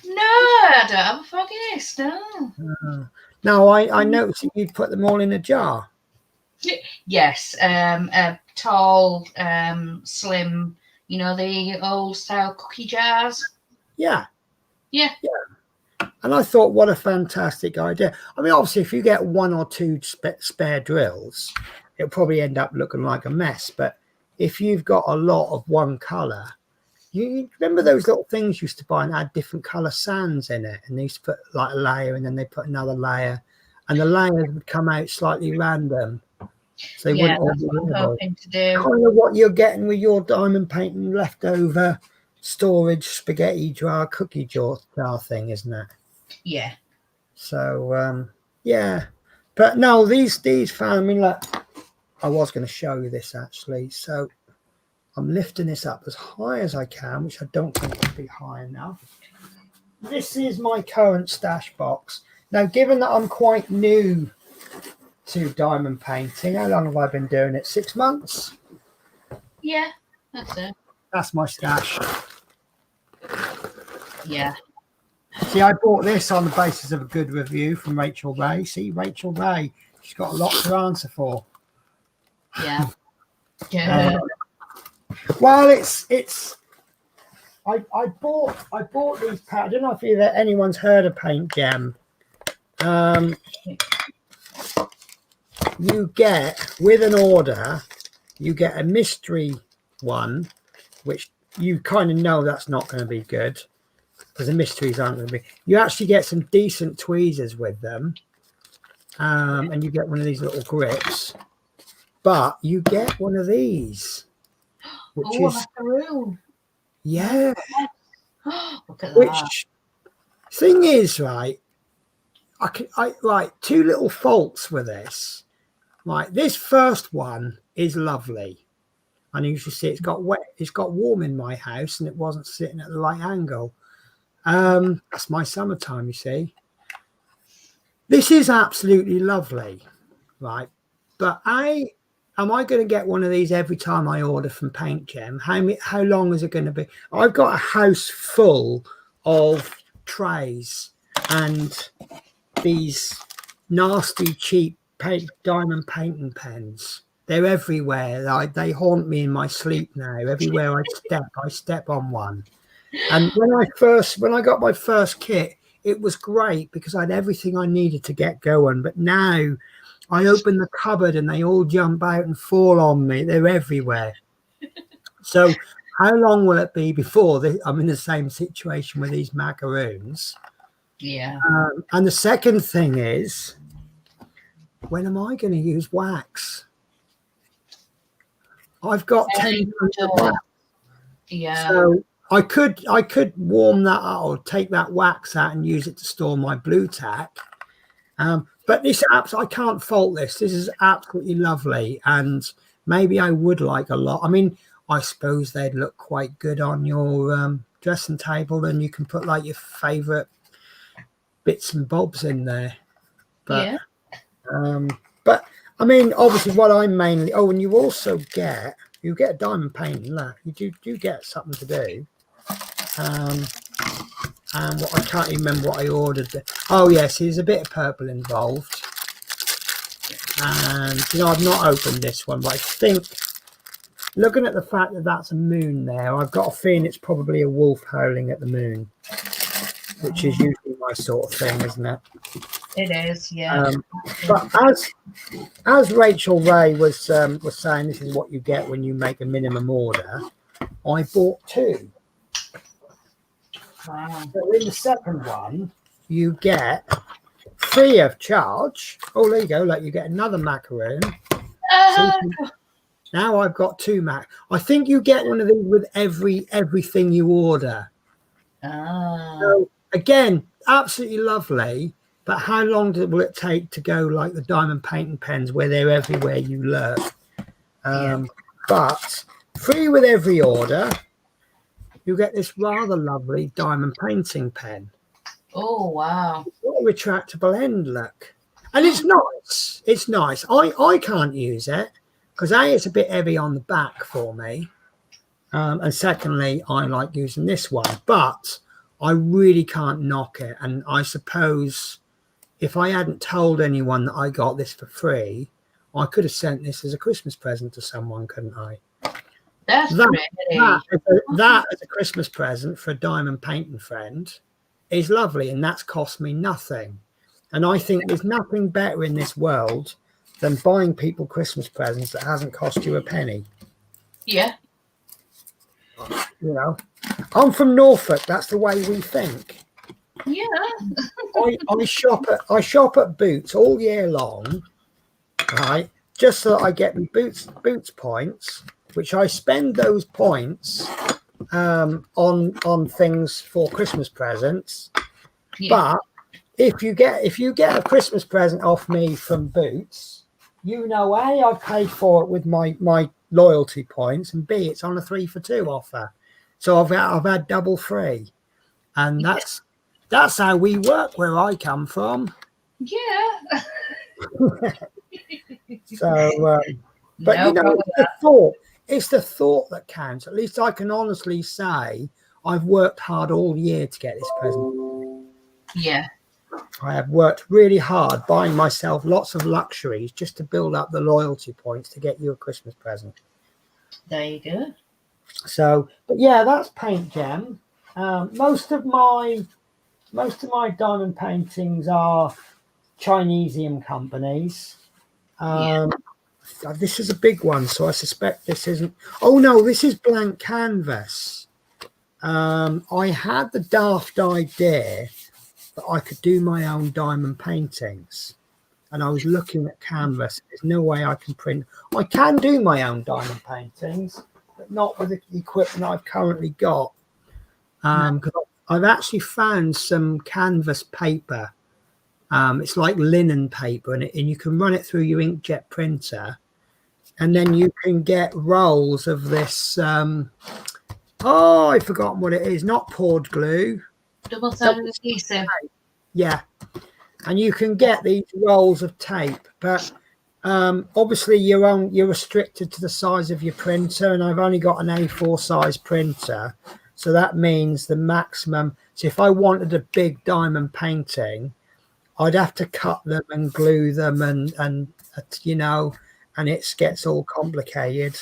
No, I don't have a foggiest. No. No, I noticed that you'd put them all in a jar. Yes, a tall, slim. You know, the old style cookie jars. Yeah. Yeah. And I thought, what a fantastic idea. I mean, obviously, if you get one or two spare drills, it'll probably end up looking like a mess. But if you've got a lot of one colour, you remember those little things you used to buy and had different colour sands in it? And they used to put like a layer and then they put another layer. And the layers would come out slightly random. So they wouldn't all be what I'm hoping to do. Kind of what you're getting with your diamond painting leftover storage spaghetti jar, cookie jar thing, isn't it? Yeah. So yeah, but no, these found me. Look, I was going to show you this actually. So I'm lifting this up as high as I can, which I don't think will be high enough. This is my current stash box. Now, given that I'm quite new to diamond painting, how long have I been doing it? 6 months. Yeah, that's it. That's my stash. Yeah. See, I bought this on the basis of a good review from Rachel Ray. See, Rachel Ray, she's got a lot to answer for. Yeah. Yeah. Well, I bought these. I don't know if anyone's heard of Paint Gem. You get with an order, you get a mystery one, which you kind of know that's not going to be good. Because the mysteries aren't going to be. You actually get some decent tweezers with them, and you get one of these little grips. But you get one of these, which is macaroon. Yeah. Look at that. Which thing is, right? I like two little faults with this. Like this first one is lovely, and you should see it's got wet. It's got warm in my house, and it wasn't sitting at the right angle. That's my summertime, you see. This is absolutely lovely, right? But am I going to get one of these every time I order from Paint Gem? How long is it going to be? I've got a house full of trays and these nasty, cheap diamond painting pens. They're everywhere. They haunt me in my sleep now. Everywhere I step on one. And when I got my first kit, it was great because I had everything I needed to get going. But now I open the cupboard and they all jump out and fall on me. They're everywhere. So how long will it be before I'm in the same situation with these macaroons? Yeah. And the second thing is, when am I going to use wax? I've got 10 wax. Yeah. So I could warm that out or take that wax out and use it to store my blue tack. But this I can't fault this. This is absolutely lovely, and maybe I would like a lot. I mean, I suppose they'd look quite good on your dressing table, and you can put like your favourite bits and bobs in there. But yeah. But I mean, obviously, what I'm mainly and you also get a diamond painting. Look, you do get something to do. And what I can't even remember what I ordered. Oh yes, there's a bit of purple involved. And I've not opened this one, but I think looking at the fact that that's a moon there, I've got a feeling it's probably a wolf howling at the moon, which is usually my sort of thing, isn't it? It is, yeah. But as Rachel Ray was saying, this is what you get when you make a minimum order. I bought two. Wow. So in the second one, you get free of charge. Oh, there you go. Like you get another macaroon. So now I've got 2 I think you get one of these with everything you order. So again, absolutely lovely. But how long will it take to go like the diamond painting pens where they're everywhere you look? But free with every order, you get this rather lovely diamond painting pen. Oh, wow. It's got a retractable end, look. And it's nice. It's nice. I can't use it because A, it's a bit heavy on the back for me. And secondly, I like using this one. But I really can't knock it. And I suppose if I hadn't told anyone that I got this for free, I could have sent this as a Christmas present to someone, couldn't I? That's that as a Christmas present for a diamond painting friend is lovely, and that's cost me nothing. And I think there's nothing better in this world than buying people Christmas presents that hasn't cost you a penny. Yeah. You know, I'm from Norfolk. That's the way we think. Yeah. I shop at Boots all year long, right? Just so that I get my Boots points, which I spend those points on things for Christmas presents. Yeah. But if you get a Christmas present off me from Boots, you know, A, I've paid for it with my loyalty points, and B, it's on a 3 for 2 offer. So I've had double free, and that's how we work where I come from. Yeah. So, but no, you know, it's the thought that counts. At least I can honestly say I've worked hard all year to get this present. Yeah. I have worked really hard buying myself lots of luxuries just to build up the loyalty points to get you a Christmas present. There you go. So, but yeah, that's Paint Gem. Most of my diamond paintings are Chinesium companies. This is a big one, so I suspect this isn't. Oh no, this is blank canvas. I had the daft idea that I could do my own diamond paintings, and I was looking at canvas. There's no way I can print. I can do my own diamond paintings, but not with the equipment I've currently got. Because I've actually found some canvas paper. It's like linen paper, and you can run it through your inkjet printer, and then you can get rolls of this. I've forgotten what it is. Not poured glue. Double-sided adhesive. Yeah, and you can get these rolls of tape, but obviously you're restricted to the size of your printer, and I've only got an A4 size printer, so that means the maximum. So if I wanted a big diamond painting, I'd have to cut them and glue them, and you know, and it gets all complicated.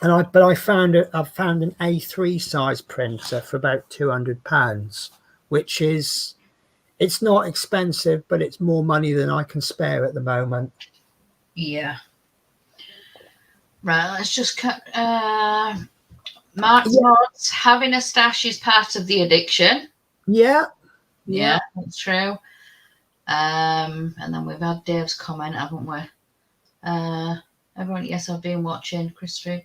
But I've found an A3 size printer for about £200, which is, it's not expensive, but it's more money than I can spare at the moment. Yeah. Right, let's just cut. Mark's having a stash is part of the addiction. Yeah. Yeah, that's true. And then we've had Dave's comment, haven't we? Everyone, yes, I've been watching. Christopher,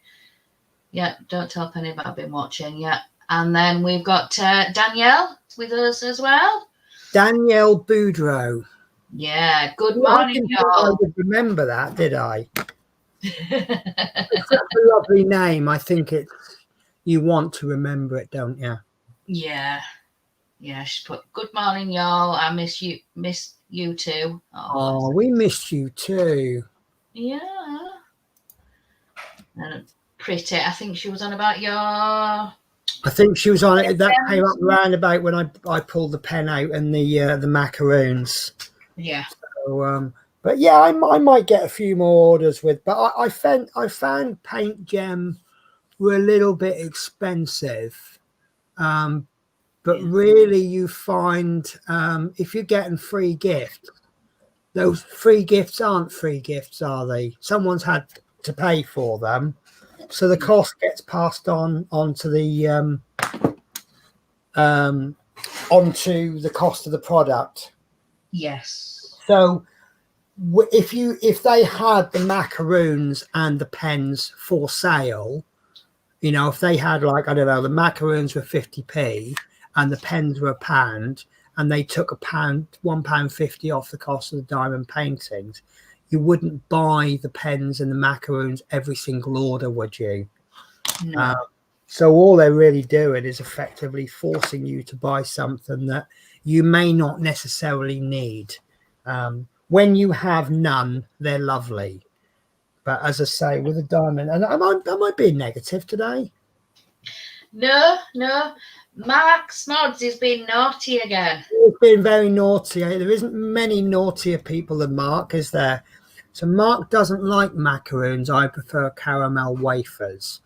yeah, don't tell Penny about I've been watching. Yeah, and then we've got Danielle with us as well. Danielle Boudreau. Yeah, good morning, y'all. I didn't remember that, did I? It's such a lovely name. I think you want to remember it, don't you? Yeah. Yeah, she's put, good morning, y'all. I miss you too. Oh, we missed you too. Yeah. And pretty. I think she was on about your. I think she was on it. That came up round about when I pulled the pen out and the macaroons. Yeah. So, but yeah, I might get a few more orders with. But I found Paint Gem were a little bit expensive. But really, you find if you're getting free gifts, those free gifts aren't free gifts, are they? Someone's had to pay for them, so the cost gets passed on to the onto the cost of the product. Yes. So if they had the macaroons and the pens for sale, you know, if they had, like, I don't know, the macaroons were 50p and the pens were £1, and they took £1.50 off the cost of the diamond paintings, you wouldn't buy the pens and the macaroons every single order, would you? No. So all they're really doing is effectively forcing you to buy something that you may not necessarily need. When you have none, they're lovely. But as I say, with a diamond, and am I being negative today? No. Mark Smods is being naughty again. He's been very naughty. There isn't many naughtier people than Mark, is there? So Mark doesn't like macaroons. I prefer caramel wafers.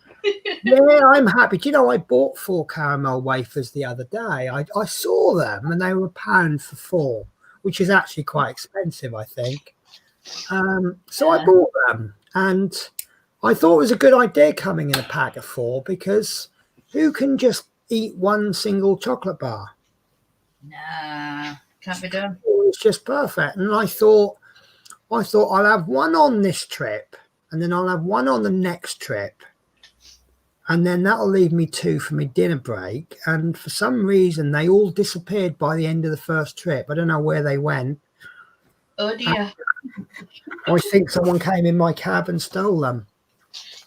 Yeah, I'm happy. Do you know, I bought 4 caramel wafers the other day. I saw them and they were £1 for 4, which is actually quite expensive, I think. So I bought them, and I thought it was a good idea coming in a pack of 4, because who can just eat one single chocolate bar? Nah, can't be done. It's just perfect. And I thought I'll have one on this trip, and then I'll have one on the next trip, and then that'll leave me 2 for my dinner break. And for some reason, they all disappeared by the end of the first trip. I don't know where they went. Oh dear. I think someone came in my cab and stole them.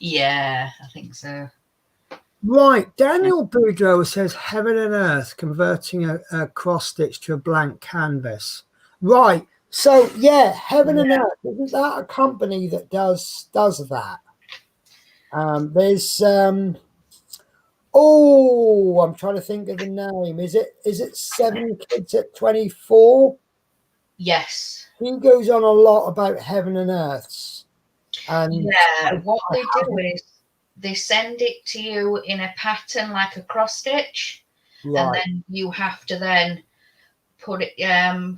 Yeah, I think so. Right, Daniel Boudreau says Heaven and Earth, converting a cross stitch to a blank canvas. Right, so yeah, Heaven and Earth, isn't that a company that does that? There's oh, I'm trying to think of the name. Is it 7 Kids at 24? Yes. He goes on a lot about Heaven and Earths. And yeah, what they do is they send it to you in a pattern like a cross stitch, right. and then you have to then put it,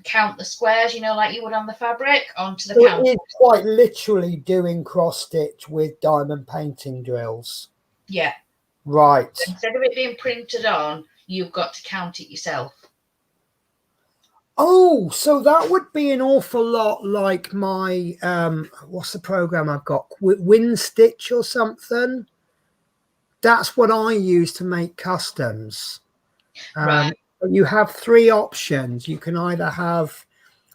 count the squares, you know, like you would on the fabric, onto the So counter. it is quite literally doing cross stitch with diamond painting drills. Yeah. Right. Instead of it being printed on, you've got to count it yourself. Oh, so that would be an awful lot like my what's the program I've got? WinStitch or something. That's what I use to make customs. Right. You have 3 options. You can either have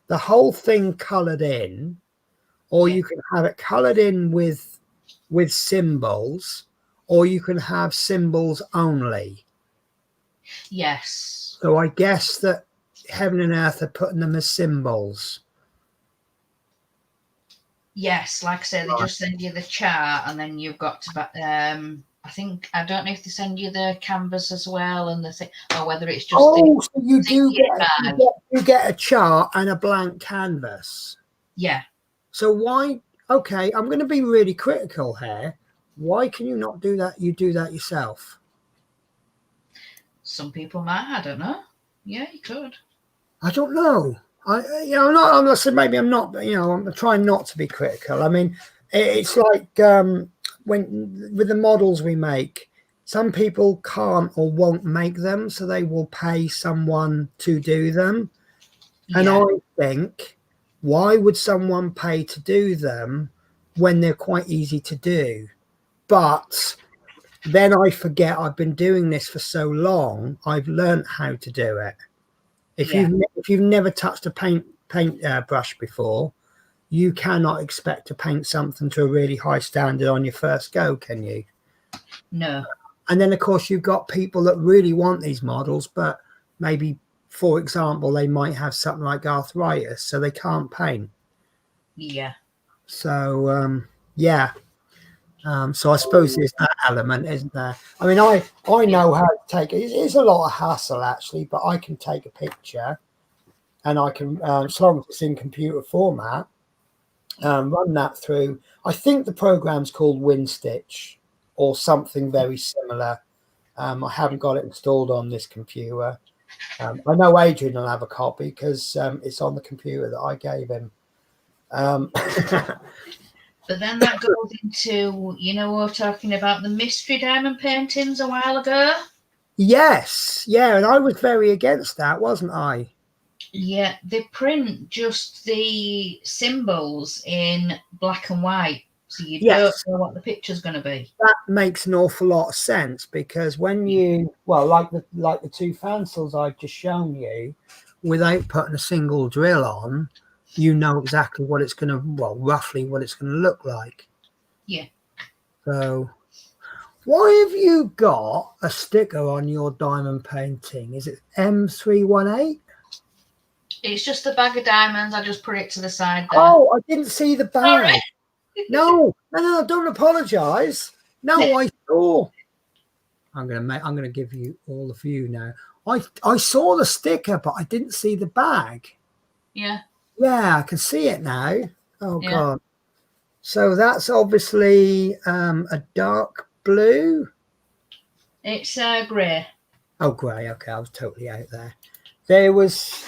the whole thing colored in, or you can have it colored in with symbols, or you can have symbols only. Yes. So I guess that Heaven and Earth are putting them as symbols. Yes, like I say, they just send you the chart, and then you've got to I don't know if they send you the canvas as well, and or whether it's just so you get a chart and a blank canvas. Yeah. So why? Okay, I'm going to be really critical here. Why can you not do that? You do that yourself. Some people might. I don't know. Yeah, you could. I don't know. I'm not saying, maybe I'm not. I'm trying not to be critical. I mean, it's like when with the models we make, some people can't or won't make them, so they will pay someone to do them. Yeah. And I think, why would someone pay to do them when they're quite easy to do? But then I forget I've been doing this for so long, I've learned how to do it. If you've never touched a paint brush before, you cannot expect to paint something to a really high standard on your first go, can you? No. And then, of course, you've got people that really want these models, but maybe, for example, they might have something like arthritis, so they can't paint. Yeah. So, so I suppose there's that element, isn't there? I mean, I know how to take it. It's a lot of hassle, actually, but I can take a picture, and I can, as long as it's in computer format, run that through. I think the program's called WinStitch or something very similar. I haven't got it installed on this computer. I know Adrian will have a copy because it's on the computer that I gave him. But then that goes into, we were talking about the mystery diamond paintings a while ago. Yes, yeah, and I was very against that, wasn't I? Yeah, they print just the symbols in black and white, so you don't Yes, know what the picture's going to be. that makes an awful lot of sense because when you, well, like the two fancils I've just shown you, without putting a single drill on, you know exactly what it's going to, well, roughly what it's going to look like. Yeah. So, why have you got a sticker on your diamond painting? Is it M318? It's just a bag of diamonds. I just put it to the side there. Oh, I didn't see the Sorry. bag. No, don't apologize. No, I saw. I'm gonna give you all the view now. I saw the sticker, but I didn't see the bag. Yeah. Yeah, I can see it now. Oh Yeah. god. So that's obviously a dark blue. It's grey. Oh, grey. Okay, I was totally out there. There was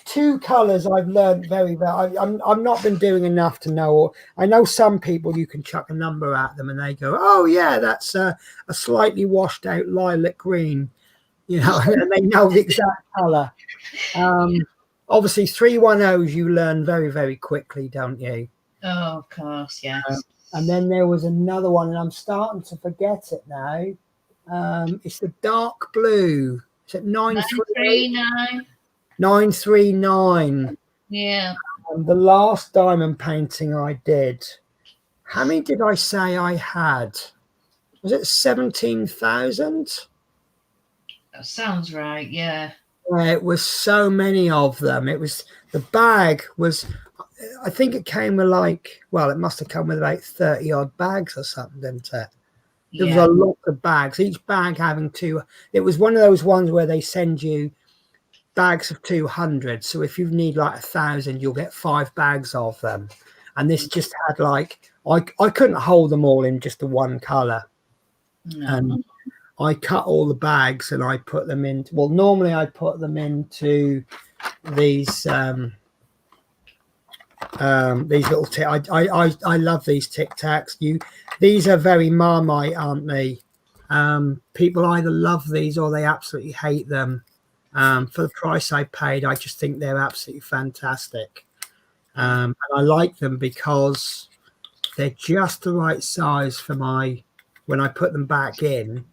two colours I've learned very well. I've not been doing enough to know. I know some people you can chuck a number at them and they go, "Oh yeah, that's a slightly washed out lilac green," you know, and they know the exact colour. Obviously, 310s you learn very, very quickly, don't you? Oh, of course, yes. And then there was another one, and I'm starting to forget it now. It's the dark blue. Is it 939. 939? Yeah. The last diamond painting I did, how many did I say I had? Was it 17,000? That sounds right, yeah. It was so many of them. It was, the bag was, I think it came with like, well, it must have come with about 30 odd bags or something, didn't it? There was Yeah. a lot of bags, each bag having two. It was one of those ones where they send you bags of 200. So if you need like 1,000, you'll get 5 bags of them. And this just had like, I couldn't hold them all in just the one color. No. And I cut all the bags and I put them in. Well, normally I put them into these little I love these Tic Tacs. These are very Marmite, aren't they? People either love these or they absolutely hate them. For the price I paid, I just think they're absolutely fantastic. And I like them because they're just the right size for my, when I put them back in.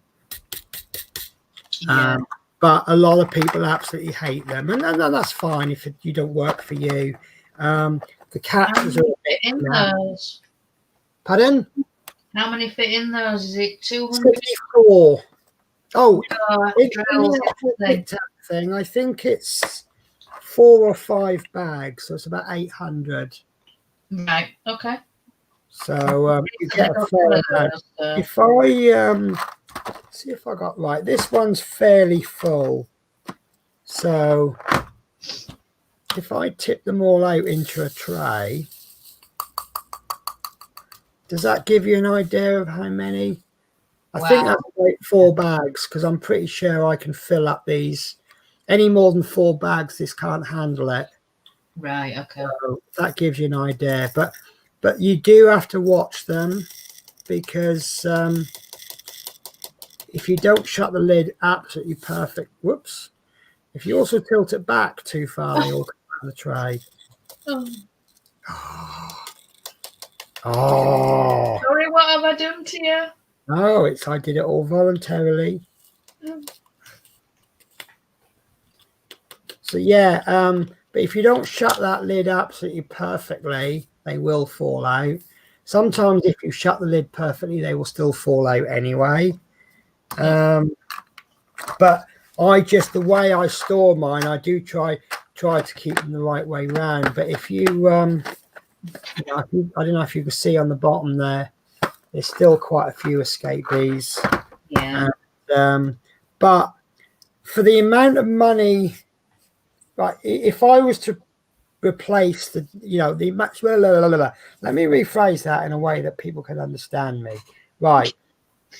Yeah. But a lot of people absolutely hate them, and that's fine if you don't work for you. The captures How are many fit in those? Pardon? How many fit in those? Is it 200? 64. Oh, in Drills, the Tic Tac thing, I think it's 4 or 5 bags, so it's about 800. Right, okay. So you get a fair amount. If I see if I got right, this one's fairly full. So if I tip them all out into a tray, does that give you an idea of how many? I think that's like 4 bags, because I'm pretty sure I can fill up these. Any more than 4 bags, this can't handle it. Right, okay. So that gives you an idea. But you do have to watch them, because if you don't shut the lid absolutely perfect, whoops. If you also tilt it back too far, they all come out of the tray. Oh. Sorry, what have I done to you? No, I did it all voluntarily. So yeah, but if you don't shut that lid absolutely perfectly, they will fall out. Sometimes if you shut the lid perfectly, they will still fall out anyway. But the way I store mine, I do try to keep them the right way round. But if you, I don't know if you can see on the bottom there, there's still quite a few escapees. Yeah. But for the amount of money, like if I was to replace the, let me rephrase that in a way that people can understand me. Right.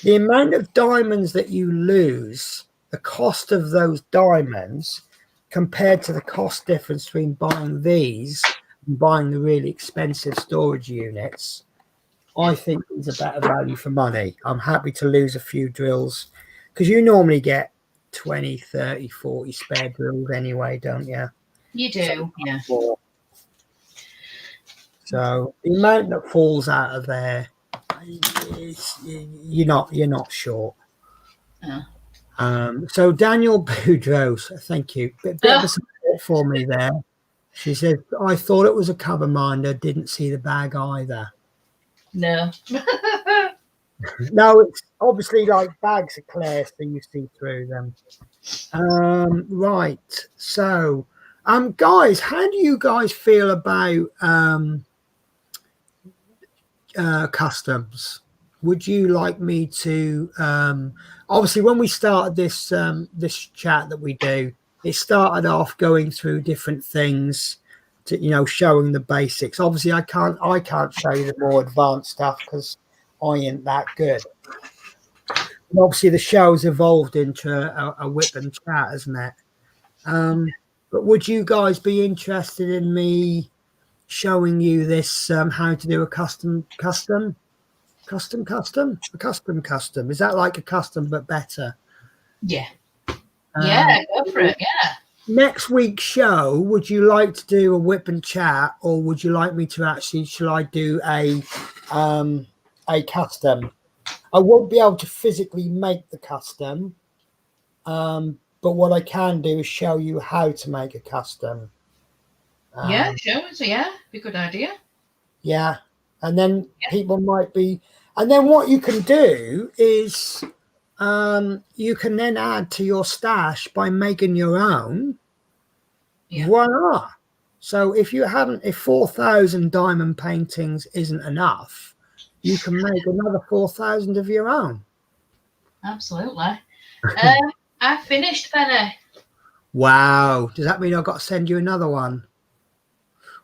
The amount of diamonds that you lose, the cost of those diamonds compared to the cost difference between buying these and buying the really expensive storage units, I think is a better value for money. I'm happy to lose a few drills, because you normally get 20, 30, 40 spare drills anyway, don't you? You do, yeah. So the amount that falls out of there, you're not short. So Daniel Boudreaux, thank you. Bit of a support for me there. She said, I thought it was a cover minder, didn't see the bag either. No. No, it's obviously like bags are clear, so you see through them. Right. So, guys, how do you guys feel about customs? Would you like me to obviously when we started this this chat that we do, it started off going through different things to showing the basics. Obviously I can't show you the more advanced stuff because I ain't that good. And obviously the show's evolved into a whip and chat, hasn't it? But would you guys be interested in me showing you this how to do a custom? Is that like a custom but better? Yeah. Yeah, go for it. Yeah. Next week's show, would you like to do a whip and chat, or would you like me to actually? Shall I do a custom? I won't be able to physically make the custom, but what I can do is show you how to make a custom. Yeah, show us. Yeah, be a good idea. Yeah, and then people might be. And then what you can do is you can then add to your stash by making your own. Yeah. Voila. So if 4,000 diamond paintings isn't enough, you can make another 4,000 of your own. Absolutely. I finished, Penny. Wow. Does that mean I've got to send you another one?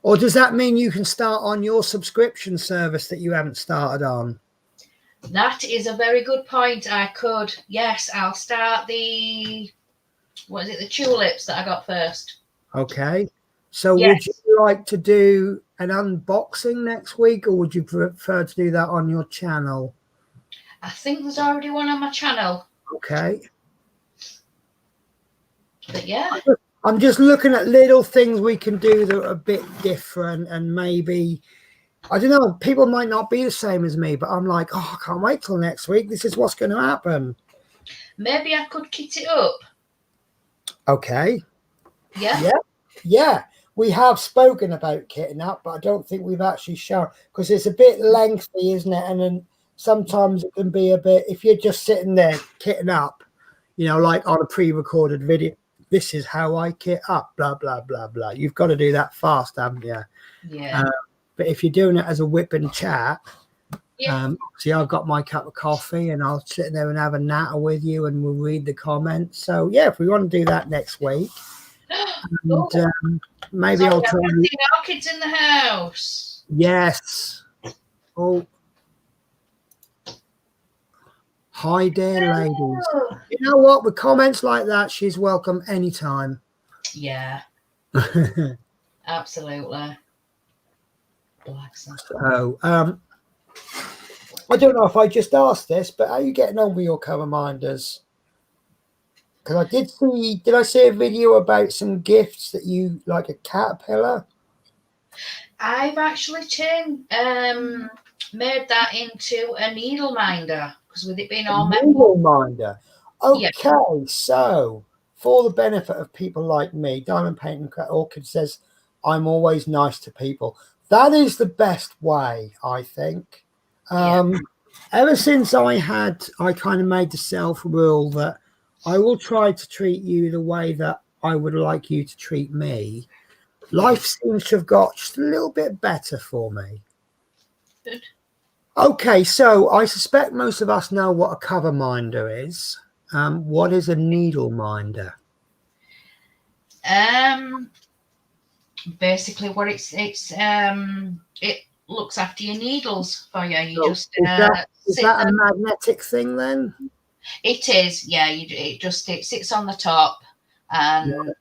Or does that mean you can start on your subscription service that you haven't started on? That is a very good point. I could. Yes, I'll start the tulips that I got first. Okay. So would you like to do an unboxing next week, or would you prefer to do that on your channel? I think there's already one on my channel. Okay. But yeah. I'm just looking at little things we can do that are a bit different, and maybe, I don't know, people might not be the same as me, but I'm like, oh, I can't wait till next week. This is what's going to happen. Maybe I could kit it up. Okay. Yeah. Yeah. We have spoken about kitting up, but I don't think we've actually shown, because it's a bit lengthy, isn't it? And then sometimes it can be a bit, if you're just sitting there kitting up, like on a pre-recorded video, this is how I kit up, blah, blah, blah, blah. You've got to do that fast, haven't you? Yeah. But if you're doing it as a whip and chat, see, I've got my cup of coffee and I'll sit there and have a natter with you and we'll read the comments. So, yeah, if we want to do that next week, and, maybe I'll try. Our kids in the house. Yes. Oh. Hi there, ladies. You know what? With comments like that, she's welcome anytime. Yeah. Absolutely. So, I don't know if I just asked this, but how are you getting on with your cover minders? Because did I see a video about some gifts that you, like a caterpillar? I've actually made that into a needle minder, because with it being all metal. Needle minder. Okay, so for the benefit of people like me, Diamond Painting Orchid says, I'm always nice to people. That is the best way, I think. Ever since I kind of made the self rule that I will try to treat you the way that I would like you to treat me, life seems to have got just a little bit better for me. Good. Okay, so I suspect most of us know what a cover minder is. What is a needle minder? Basically, what it looks after your needles for you. You is that a magnetic thing then? It is, yeah. It sits on the top, and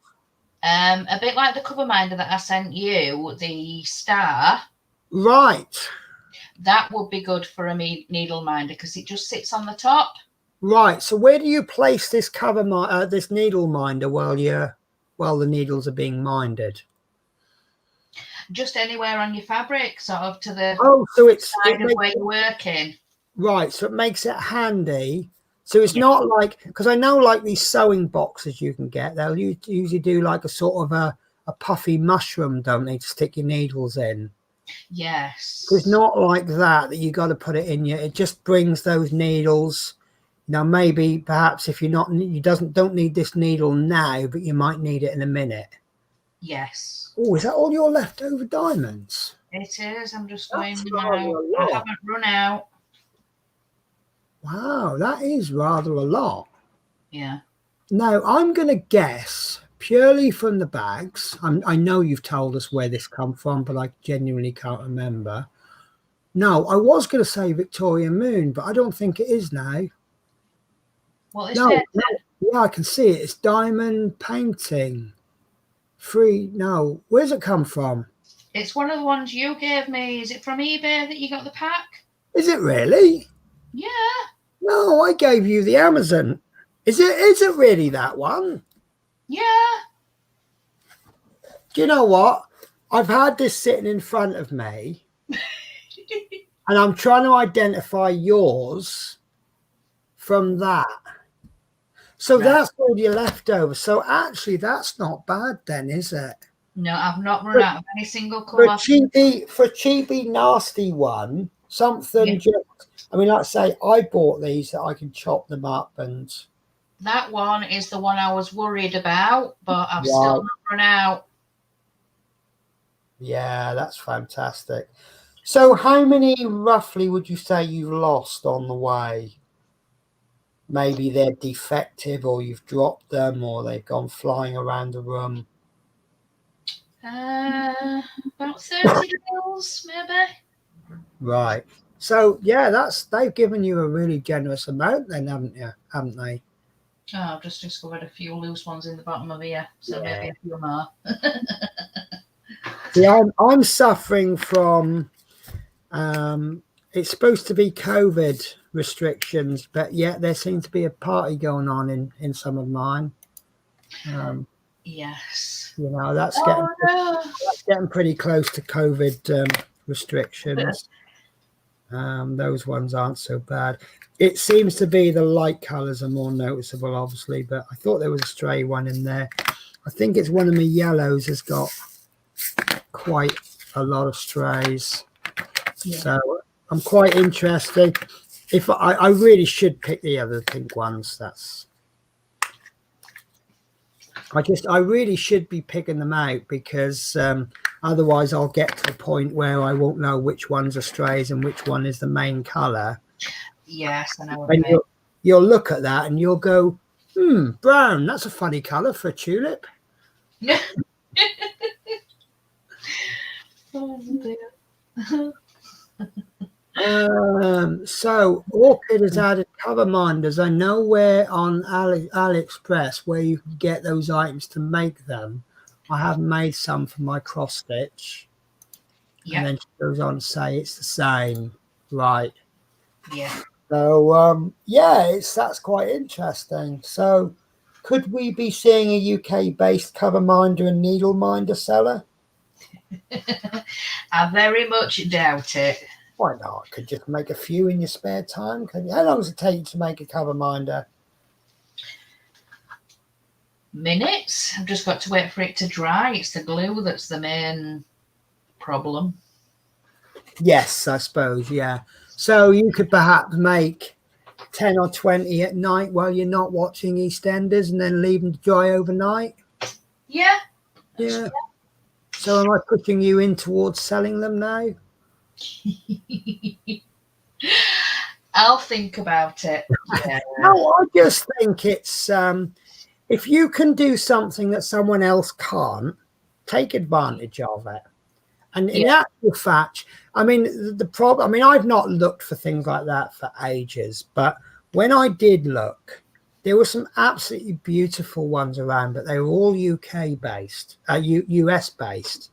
a bit like the cover minder that I sent you, the star. Right. That would be good for a needle minder because it just sits on the top. Right. So where do you place this this needle minder while the needles are being minded? Just anywhere on your fabric, sort of to the Oh, so it side of makes where you're working. right. So it makes it handy. So it's Yeah. not like, because I know like these sewing boxes you can get, they'll usually do like a sort of a puffy mushroom, don't they, to stick your needles in. Yes. It's not like that you got to put it in. It just brings those needles. Now, maybe perhaps if you're not, you don't need this needle now, but you might need it in a minute. Yes. Oh, is that all your leftover diamonds? It is. I'm just That's going rather now. a I lot. haven't run out. Wow, that is rather a lot. Yeah. Now, I'm going to guess purely from the bags. I know you've told us where this come from, but I genuinely can't remember. No, I was going to say Victoria Moon, but I don't think it is now. What is No, it? no, yeah, I can see it. It's diamond painting. Free. No, where's it come from? It's one of the ones you gave me. Is it from eBay that you got the pack? Is it really? Yeah. No, I gave you the Amazon. Is it really that one? Yeah. Do you know what? I've had this sitting in front of me and I'm trying to identify yours from that. So Right. that's all your leftovers. So actually that's not bad then, is it? No, I've not run out of any single For colour. cheapy nasty one, something Yeah. just, I mean, like I say, I bought these that I can chop them up and That one is the one I was worried about, but I've right. still not run out. Yeah, that's fantastic. So how many roughly would you say you've lost on the way? Maybe they're defective or you've dropped them or they've gone flying around the room. About 30 mils, maybe. Right. So yeah, they've given you a really generous amount then, haven't they? Oh, I've just discovered a few loose ones in the bottom of here, so Yeah. maybe a few more. See, I'm suffering from it's supposed to be COVID restrictions, but yet there seems to be a party going on in some of mine. Yes. You know, that's no. getting pretty close to COVID restrictions. Those ones aren't so bad. It seems to be the light colours are more noticeable, obviously, but I thought there was a stray one in there. I think it's one of my yellows has got quite a lot of strays. Yeah. So I'm quite interested. If I really should pick the other pink ones, I really should be picking them out because otherwise I'll get to the point where I won't know which ones are strays and which one is the main colour. Yes, I know what you mean. You'll look at that and you'll go, brown, that's a funny colour for a tulip. Oh, dear. So Orchid has added cover minders. I know where on AliExpress where you can get those items to make them. I have made some for my cross stitch. Yeah. And then she goes on to say it's the same. Right. Yeah. So yeah, that's quite interesting. So could we be seeing a UK based cover minder and needle minder seller? I very much doubt it. Why not? Could just make a few in your spare time. How long does it take you to make a cover minder? Minutes. I've just got to wait for it to dry. It's the glue that's the main problem. Yes, I suppose, yeah. So you could perhaps make 10 or 20 at night while you're not watching EastEnders and then leave them to dry overnight? Yeah. Yeah. So am I pushing you in towards selling them now? I'll think about it. Yeah. No, I just think it's if you can do something that someone else can't, take advantage of it. And in actual fact, I mean, the problem, I mean, I've not looked for things like that for ages, but when I did look, there were some absolutely beautiful ones around, but they were all UK based, US based.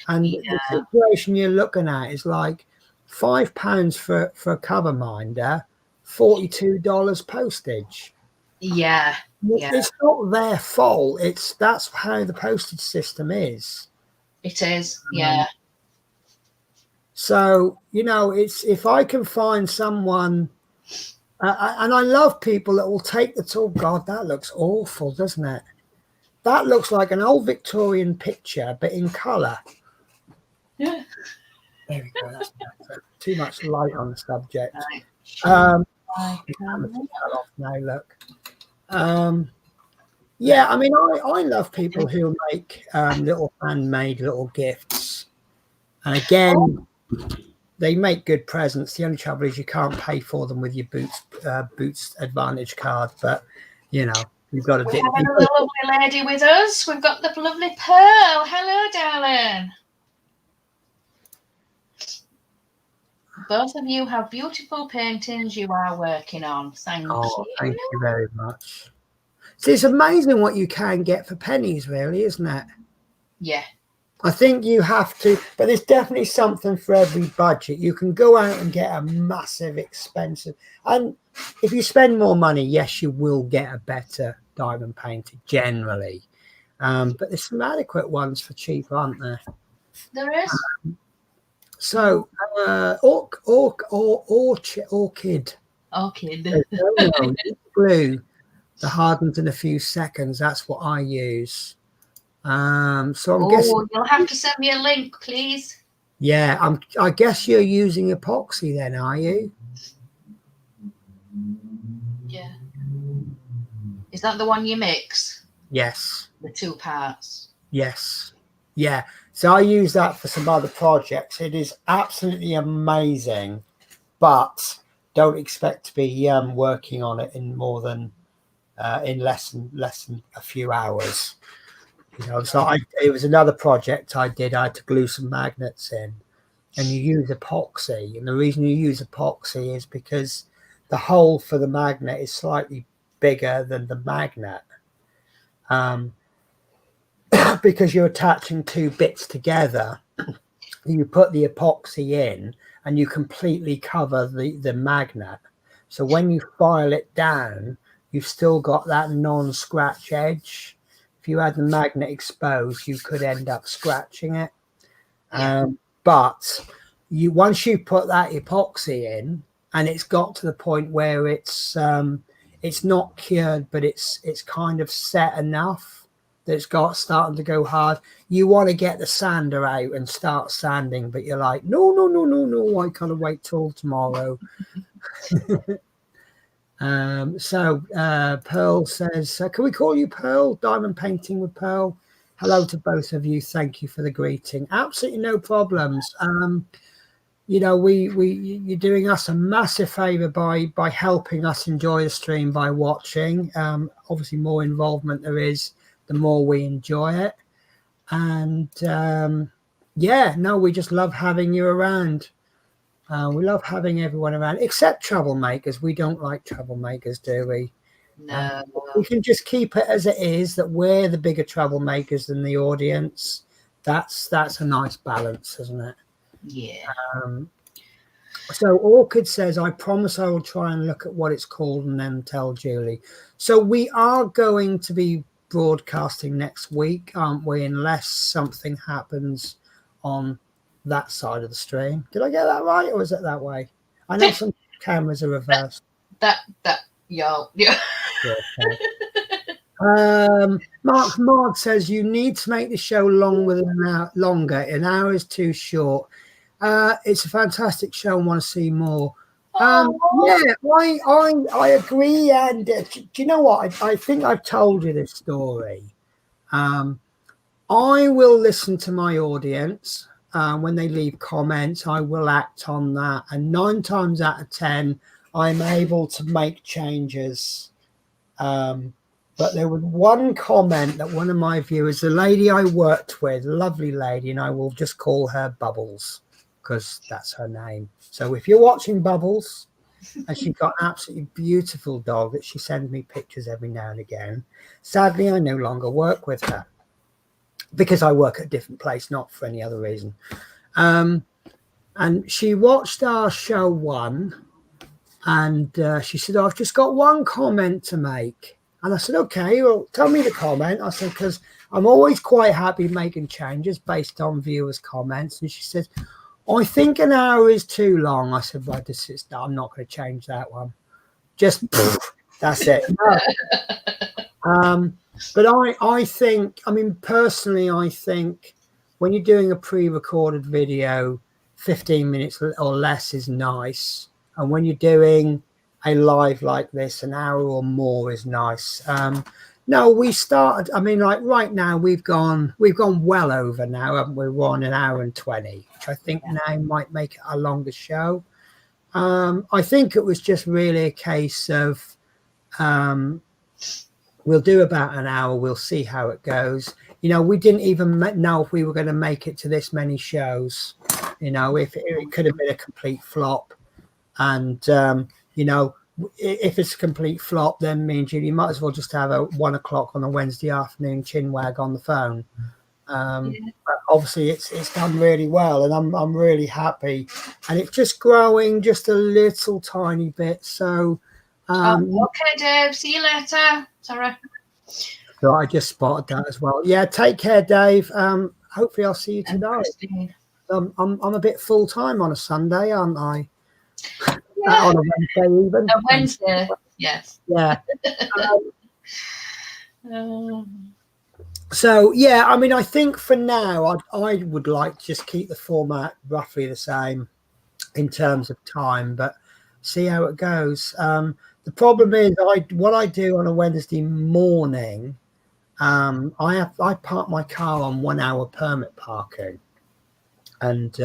And the situation you're looking at is like £5 for a cover minder, $42 postage. Yeah. It's not their fault. That's how the postage system is. It is. Yeah. So, it's if I can find someone, and I love people that will take the oh God, that looks awful, doesn't it? That looks like an old Victorian picture, but in colour. Yeah. There we go. That's better. Too much light on the subject. Right. Now look. Yeah, I mean, I love people who make little handmade little gifts, and again, they make good presents. The only trouble is you can't pay for them with your Boots Advantage card, but you've got to. We have another lovely lady with us. We've got the lovely Pearl. Hello, darling. Both of you have beautiful paintings you are working on. Thank you. Thank you very much. So it's amazing what you can get for pennies, really, isn't it? Yeah. I think you have to, but there's definitely something for every budget. You can go out and get a massive, expensive, and if you spend more money, yes, you will get a better diamond painting generally. But there's some adequate ones for cheap, aren't there? There is. So, orchid. Glue that hardens in a few seconds. That's what I use. So I'm guessing you'll have to send me a link, please. Yeah, I guess you're using epoxy then, are you? Yeah. Is that the one you mix? Yes. The 2 parts. Yes. Yeah. So I use that for some other projects. It is absolutely amazing, but don't expect to be working on it in more than in less than a few hours. So it was another project I did. I had to glue some magnets in, and you use epoxy. And the reason you use epoxy is because the hole for the magnet is slightly bigger than the magnet. Because you're attaching 2 bits together, you put the epoxy in and you completely cover the magnet. So when you file it down, you've still got that non-scratch edge. If you had the magnet exposed, you could end up scratching it. But once you put that epoxy in, and it's got to the point where it's not cured, but it's kind of set enough that it's starting to go hard. You want to get the sander out and start sanding, but you're like, no, I kind of wait till tomorrow. So Pearl says, can we call you Pearl? Diamond Painting with Pearl. Hello to both of you. Thank you for the greeting. Absolutely no problems. You're doing us a massive favor by helping us enjoy the stream by watching. Obviously, more involvement there is, the more we enjoy it. And we just love having you around. We love having everyone around, except troublemakers. We don't like troublemakers, do we? No. We can just keep it as it is, that we're the bigger troublemakers than the audience. That's a nice balance, isn't it? Yeah. So Orchid says, I promise I will try and look at what it's called and then tell Julie. So we are going to be broadcasting next week, aren't we? Unless something happens on that side of the stream. Did I get that right, or is it that way? I know some cameras are reversed. Yeah. Mark says you need to make the show longer than longer. An hour is too short. It's a fantastic show and want to see more. I agree. And do you know what? I think I've told you this story. I will listen to my audience. When they leave comments, I will act on that. And 9 times out of 10, I'm able to make changes. But there was one comment that one of my viewers, the lady I worked with, lovely lady, and I will just call her Bubbles because that's her name. So if you're watching Bubbles, and she's got an absolutely beautiful dog that she sends me pictures every now and again. Sadly, I no longer work with her because I work at a different place, not for any other reason. And she watched our show 1. And she said, I've just got one comment to make. And I said, okay, well, tell me the comment. I said, because I'm always quite happy making changes based on viewers' comments. And she said, I think an hour is too long. I said, well, I'm not going to change that one. Just, that's it. But I think, I mean, personally, I think when you're doing a pre-recorded video, 15 minutes or less is nice. And when you're doing a live like this, an hour or more is nice. No, we started, I mean, like right now we've gone well over now, haven't we? We're on an hour and 20, which I think now might make it a longer show. I think it was just really a case of we'll do about an hour, we'll see how it goes. You know, we didn't even know if we were going to make it to this many shows. You know, if it could have been a complete flop. And you know, if it's a complete flop, then me and Julie might as well just have a 1 o'clock on a Wednesday afternoon chinwag on the phone. But obviously it's done really well, and I'm really happy, and it's just growing just a little tiny bit. So okay, Dave, see you later. Sorry. So I just spotted that as well. Yeah, take care, Dave. Hopefully I'll see you tonight. I'm a bit full time on a Sunday, aren't I? Yeah. On a Wednesday even. A Wednesday, yes. Yeah. So yeah, I mean, I think for now I would like to just keep the format roughly the same in terms of time, but see how it goes. The problem is what I do on a Wednesday morning, I park my car on 1 hour permit parking, and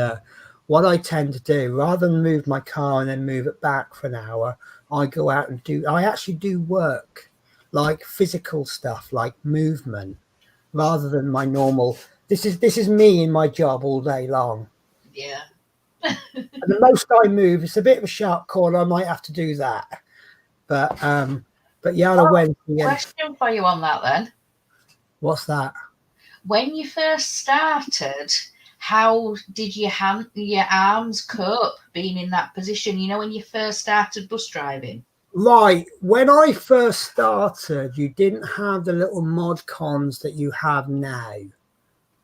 what I tend to do, rather than move my car and then move it back for an hour, I go out and I actually do work, like physical stuff, like movement, rather than my normal. This is me in my job all day long. Yeah. And the most I move, it's a bit of a sharp corner. I might have to do that. But yeah, on a Wednesday. Question for you on that then. What's that? When you first started, how did your arms cope being in that position? You know, when you first started bus driving? Right. When I first started, you didn't have the little mod cons that you have now.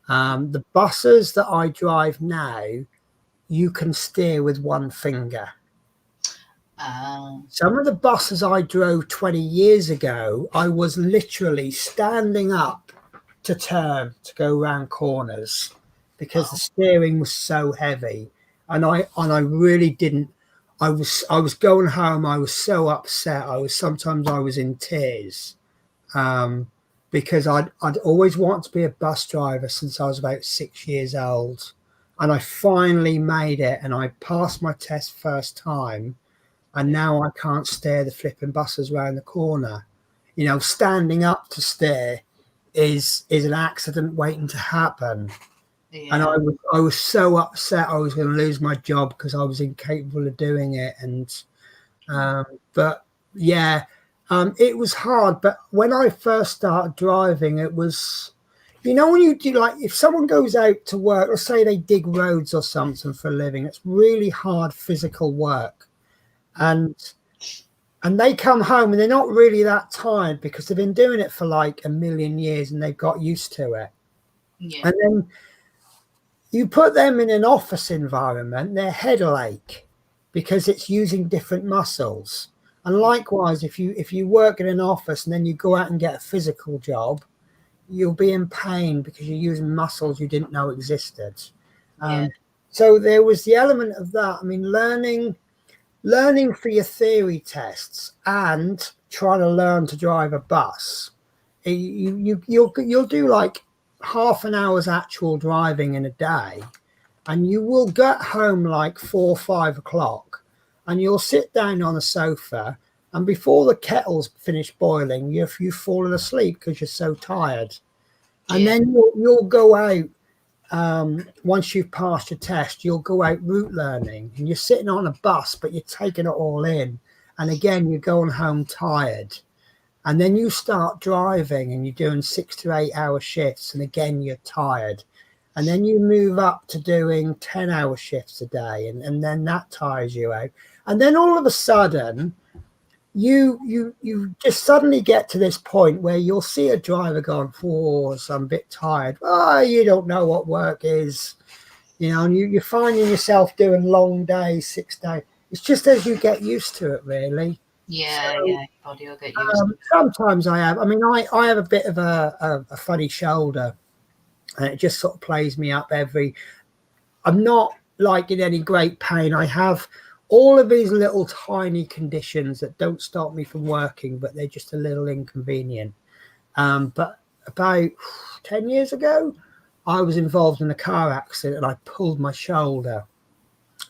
The buses that I drive now, you can steer with one finger. Some of the buses I drove 20 years ago, I was literally standing up to turn to go around corners because the steering was so heavy, and I really didn't. I was going home. I was so upset. Sometimes I was in tears because I'd always wanted to be a bus driver since I was about 6 years old, and I finally made it, and I passed my test first time. And now I can't steer the flipping buses around the corner. You know, standing up to steer is an accident waiting to happen. Yeah. And I was so upset I was going to lose my job because I was incapable of doing it. And but yeah, it was hard. But when I first started driving, it was, you know, when you do, like, if someone goes out to work, let's say they dig roads or something for a living, it's really hard physical work. And they come home and they're not really that tired because they've been doing it for like a million years and they've got used to it. Yeah. And then you put them in an office environment, their head will ache because it's using different muscles. And likewise, if you work in an office and then you go out and get a physical job, you'll be in pain because you're using muscles you didn't know existed. So there was the element of that. I mean, learning for your theory tests and trying to learn to drive a bus, you'll do like half an hour's actual driving in a day, and you will get home like 4 or 5 o'clock, and you'll sit down on a sofa, and before the kettle's finished boiling, you've fallen asleep because you're so tired. And then you'll go out. Once you've passed your test, you'll go out route learning, and you're sitting on a bus, but you're taking it all in. And again, you're going home tired. And then you start driving and you're doing 6 to 8 hour shifts. And again, you're tired. And then you move up to doing 10-hour shifts a day. And then that tires you out. And then all of a sudden, you just suddenly get to this point where you'll see a driver going, "Oh, so I'm a bit tired." Oh, you don't know what work is, and you're finding yourself doing long days, 6 days. It's just as you get used to it, really. Yeah, So, yeah, your body will get used to it. sometimes I have a bit of a funny shoulder, and it just sort of plays me up I'm not like in any great pain. I have all of these little tiny conditions that don't stop me from working, but they're just a little inconvenient. But about 10 years ago, I was involved in a car accident and I pulled my shoulder.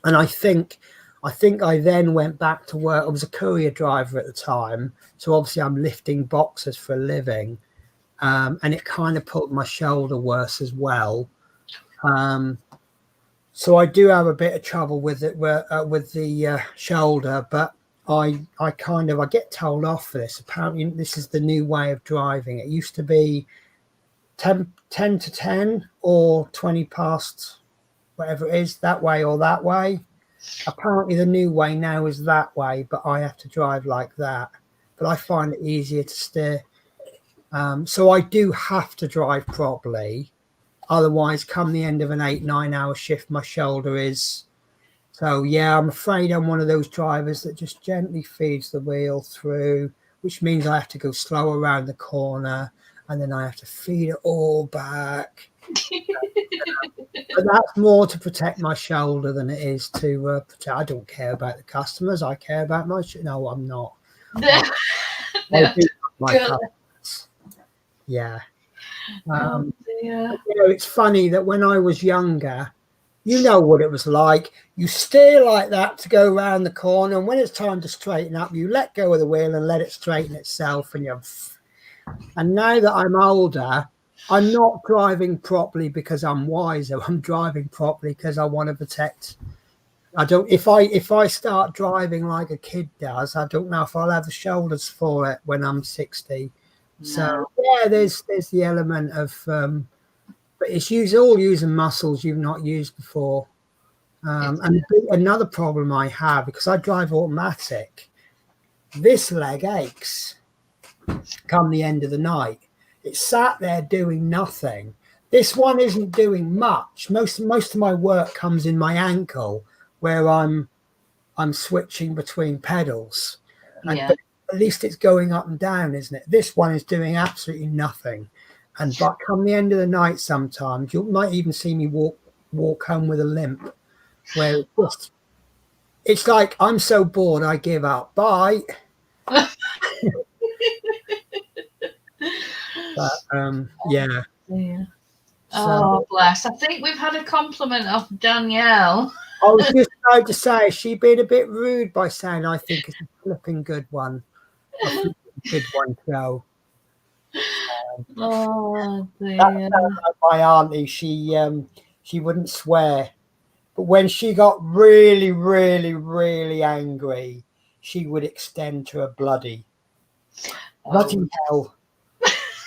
And I think I then went back to work. I was a courier driver at the time. So obviously I'm lifting boxes for a living. And it kind of pulled my shoulder worse as well. So I do have a bit of trouble with it, with the shoulder, but I get told off for this. Apparently, this is the new way of driving. It used to be 10 to 10 or 20 past, whatever it is, that way or that way. Apparently, the new way now is that way, but I have to drive like that. But I find it easier to steer. So I do have to drive properly. Otherwise, come the end of an 8-9 hour shift, my shoulder is. So, yeah, I'm afraid I'm one of those drivers that just gently feeds the wheel through, which means I have to go slow around the corner and then I have to feed it all back. But that's more to protect my shoulder than it is to protect. I don't care about the customers. I care about my No, I'm not. No. I do my customers. Yeah. It's funny that when I was younger, you know what it was like. You steer like that to go around the corner, and when it's time to straighten up, you let go of the wheel and let it straighten itself. And now that I'm older, I'm not driving properly because I'm wiser. I'm driving properly because I want to protect. I don't. If I start driving like a kid does, I don't know if I'll have the shoulders for it when I'm 60. No. So yeah, there's the element of, but it's all using muscles you've not used before. And another problem I have, because I drive automatic, this leg aches come the end of the night. It's sat there doing nothing. This one isn't doing much. Most of my work comes in my ankle, where I'm switching between pedals. Yeah. But at least it's going up and down, isn't it? This one is doing absolutely nothing. But come the end of the night, sometimes you might even see me walk home with a limp, where it's like, I'm so bored, I give up. Bye. But yeah. Oh, bless. I think we've had a compliment off Danielle. I was just about to say, she been a bit rude by saying I think it's a flipping good one. A good one, Joe. Oh, dear. Like my auntie, she wouldn't swear, but when she got really, really, really angry, she would extend to a bloody hell.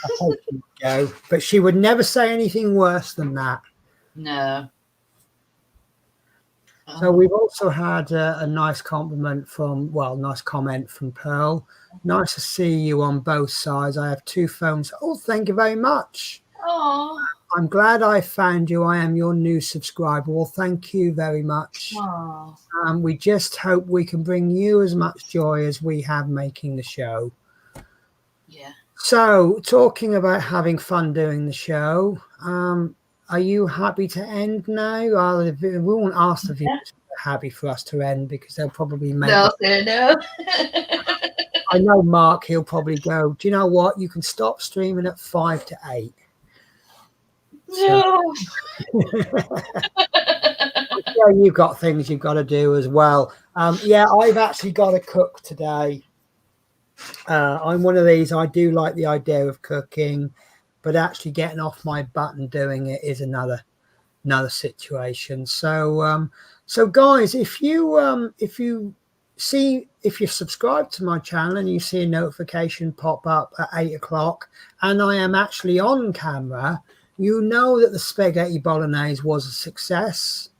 I hope she would go, but she would never say anything worse than that. No. So we've also had a nice comment from Pearl. Nice to see you on both sides. I have 2 phones. Oh, thank you very much. Oh, I'm glad I found you. I am your new subscriber. Well, thank you very much. oh. We just hope we can bring you as much joy as we have making the show. Yeah. So, talking about having fun doing the show, are you happy to end now? We won't ask the viewers if they're happy for us to end, because they'll probably make No. I know Mark, he'll probably go, do you know what? You can stop streaming at 5 to 8. No. Yeah, you've got things you've got to do as well. Yeah, I've actually got to cook today. I'm one of these, I do like the idea of cooking, but actually getting off my butt and doing it is another situation. So guys, if you're subscribed to my channel and you see a notification pop up at 8 o'clock and I am actually on camera, you know that the spaghetti bolognese was a success.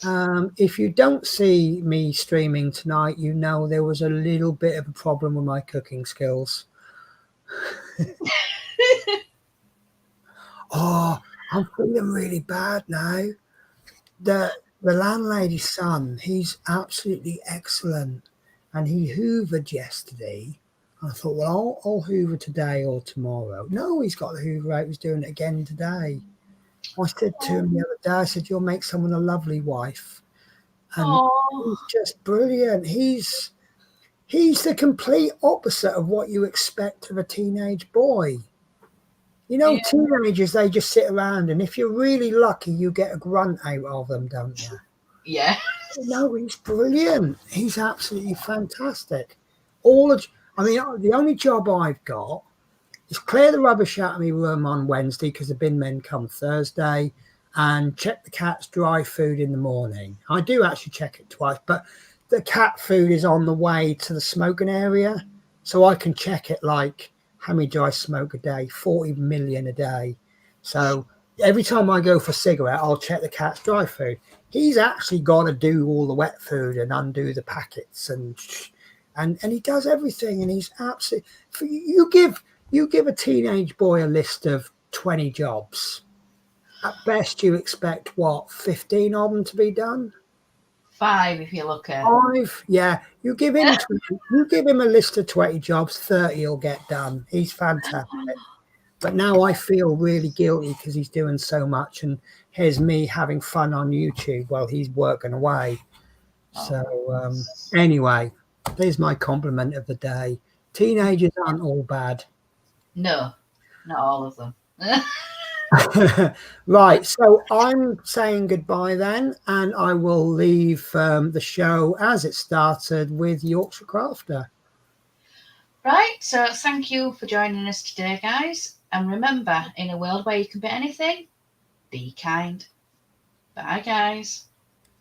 If you don't see me streaming tonight, you know there was a little bit of a problem with my cooking skills. Oh, I'm feeling really bad now. The landlady's son, he's absolutely excellent, and he hoovered yesterday. I thought, well, I'll hoover today or tomorrow. No, he's got the hoover out. He's doing it again today. I said to him the other day, I said, you'll make someone a lovely wife. And Oh, he's just brilliant. He's the complete opposite of what you expect of a teenage boy. You know, yeah. teenagers, they just sit around, and if you're really lucky, you get a grunt out of them, don't you? Yeah. No, he's brilliant. He's absolutely fantastic. All the, I mean, the only job I've got is clear the rubbish out of my room on Wednesday because the bin men come Thursday, and check the cat's dry food in the morning. I do actually check it twice, but the cat food is on the way to the smoking area, so I can check it like how many do I smoke a day? 40 million a day. So every time I go for a cigarette, I'll check the cat's dry food. He's actually got to do all the wet food and undo the packets and he does everything, and he's absolutely. You give a teenage boy a list of 20 jobs. At best, you expect what, 15 of them to be done? 5 if you're lucky. 5, yeah. You give him a list of 20 jobs, 30 will get done. He's fantastic. But now I feel really guilty because he's doing so much, and here's me having fun on YouTube while he's working away. So anyway, there's my compliment of the day. Teenagers aren't all bad. No, not all of them. Right, so I'm saying goodbye then, and I will leave the show as it started with Yorkshire Crafter. Right, so thank you for joining us today, guys. And remember, in a world where you can be anything, be kind. Bye, guys.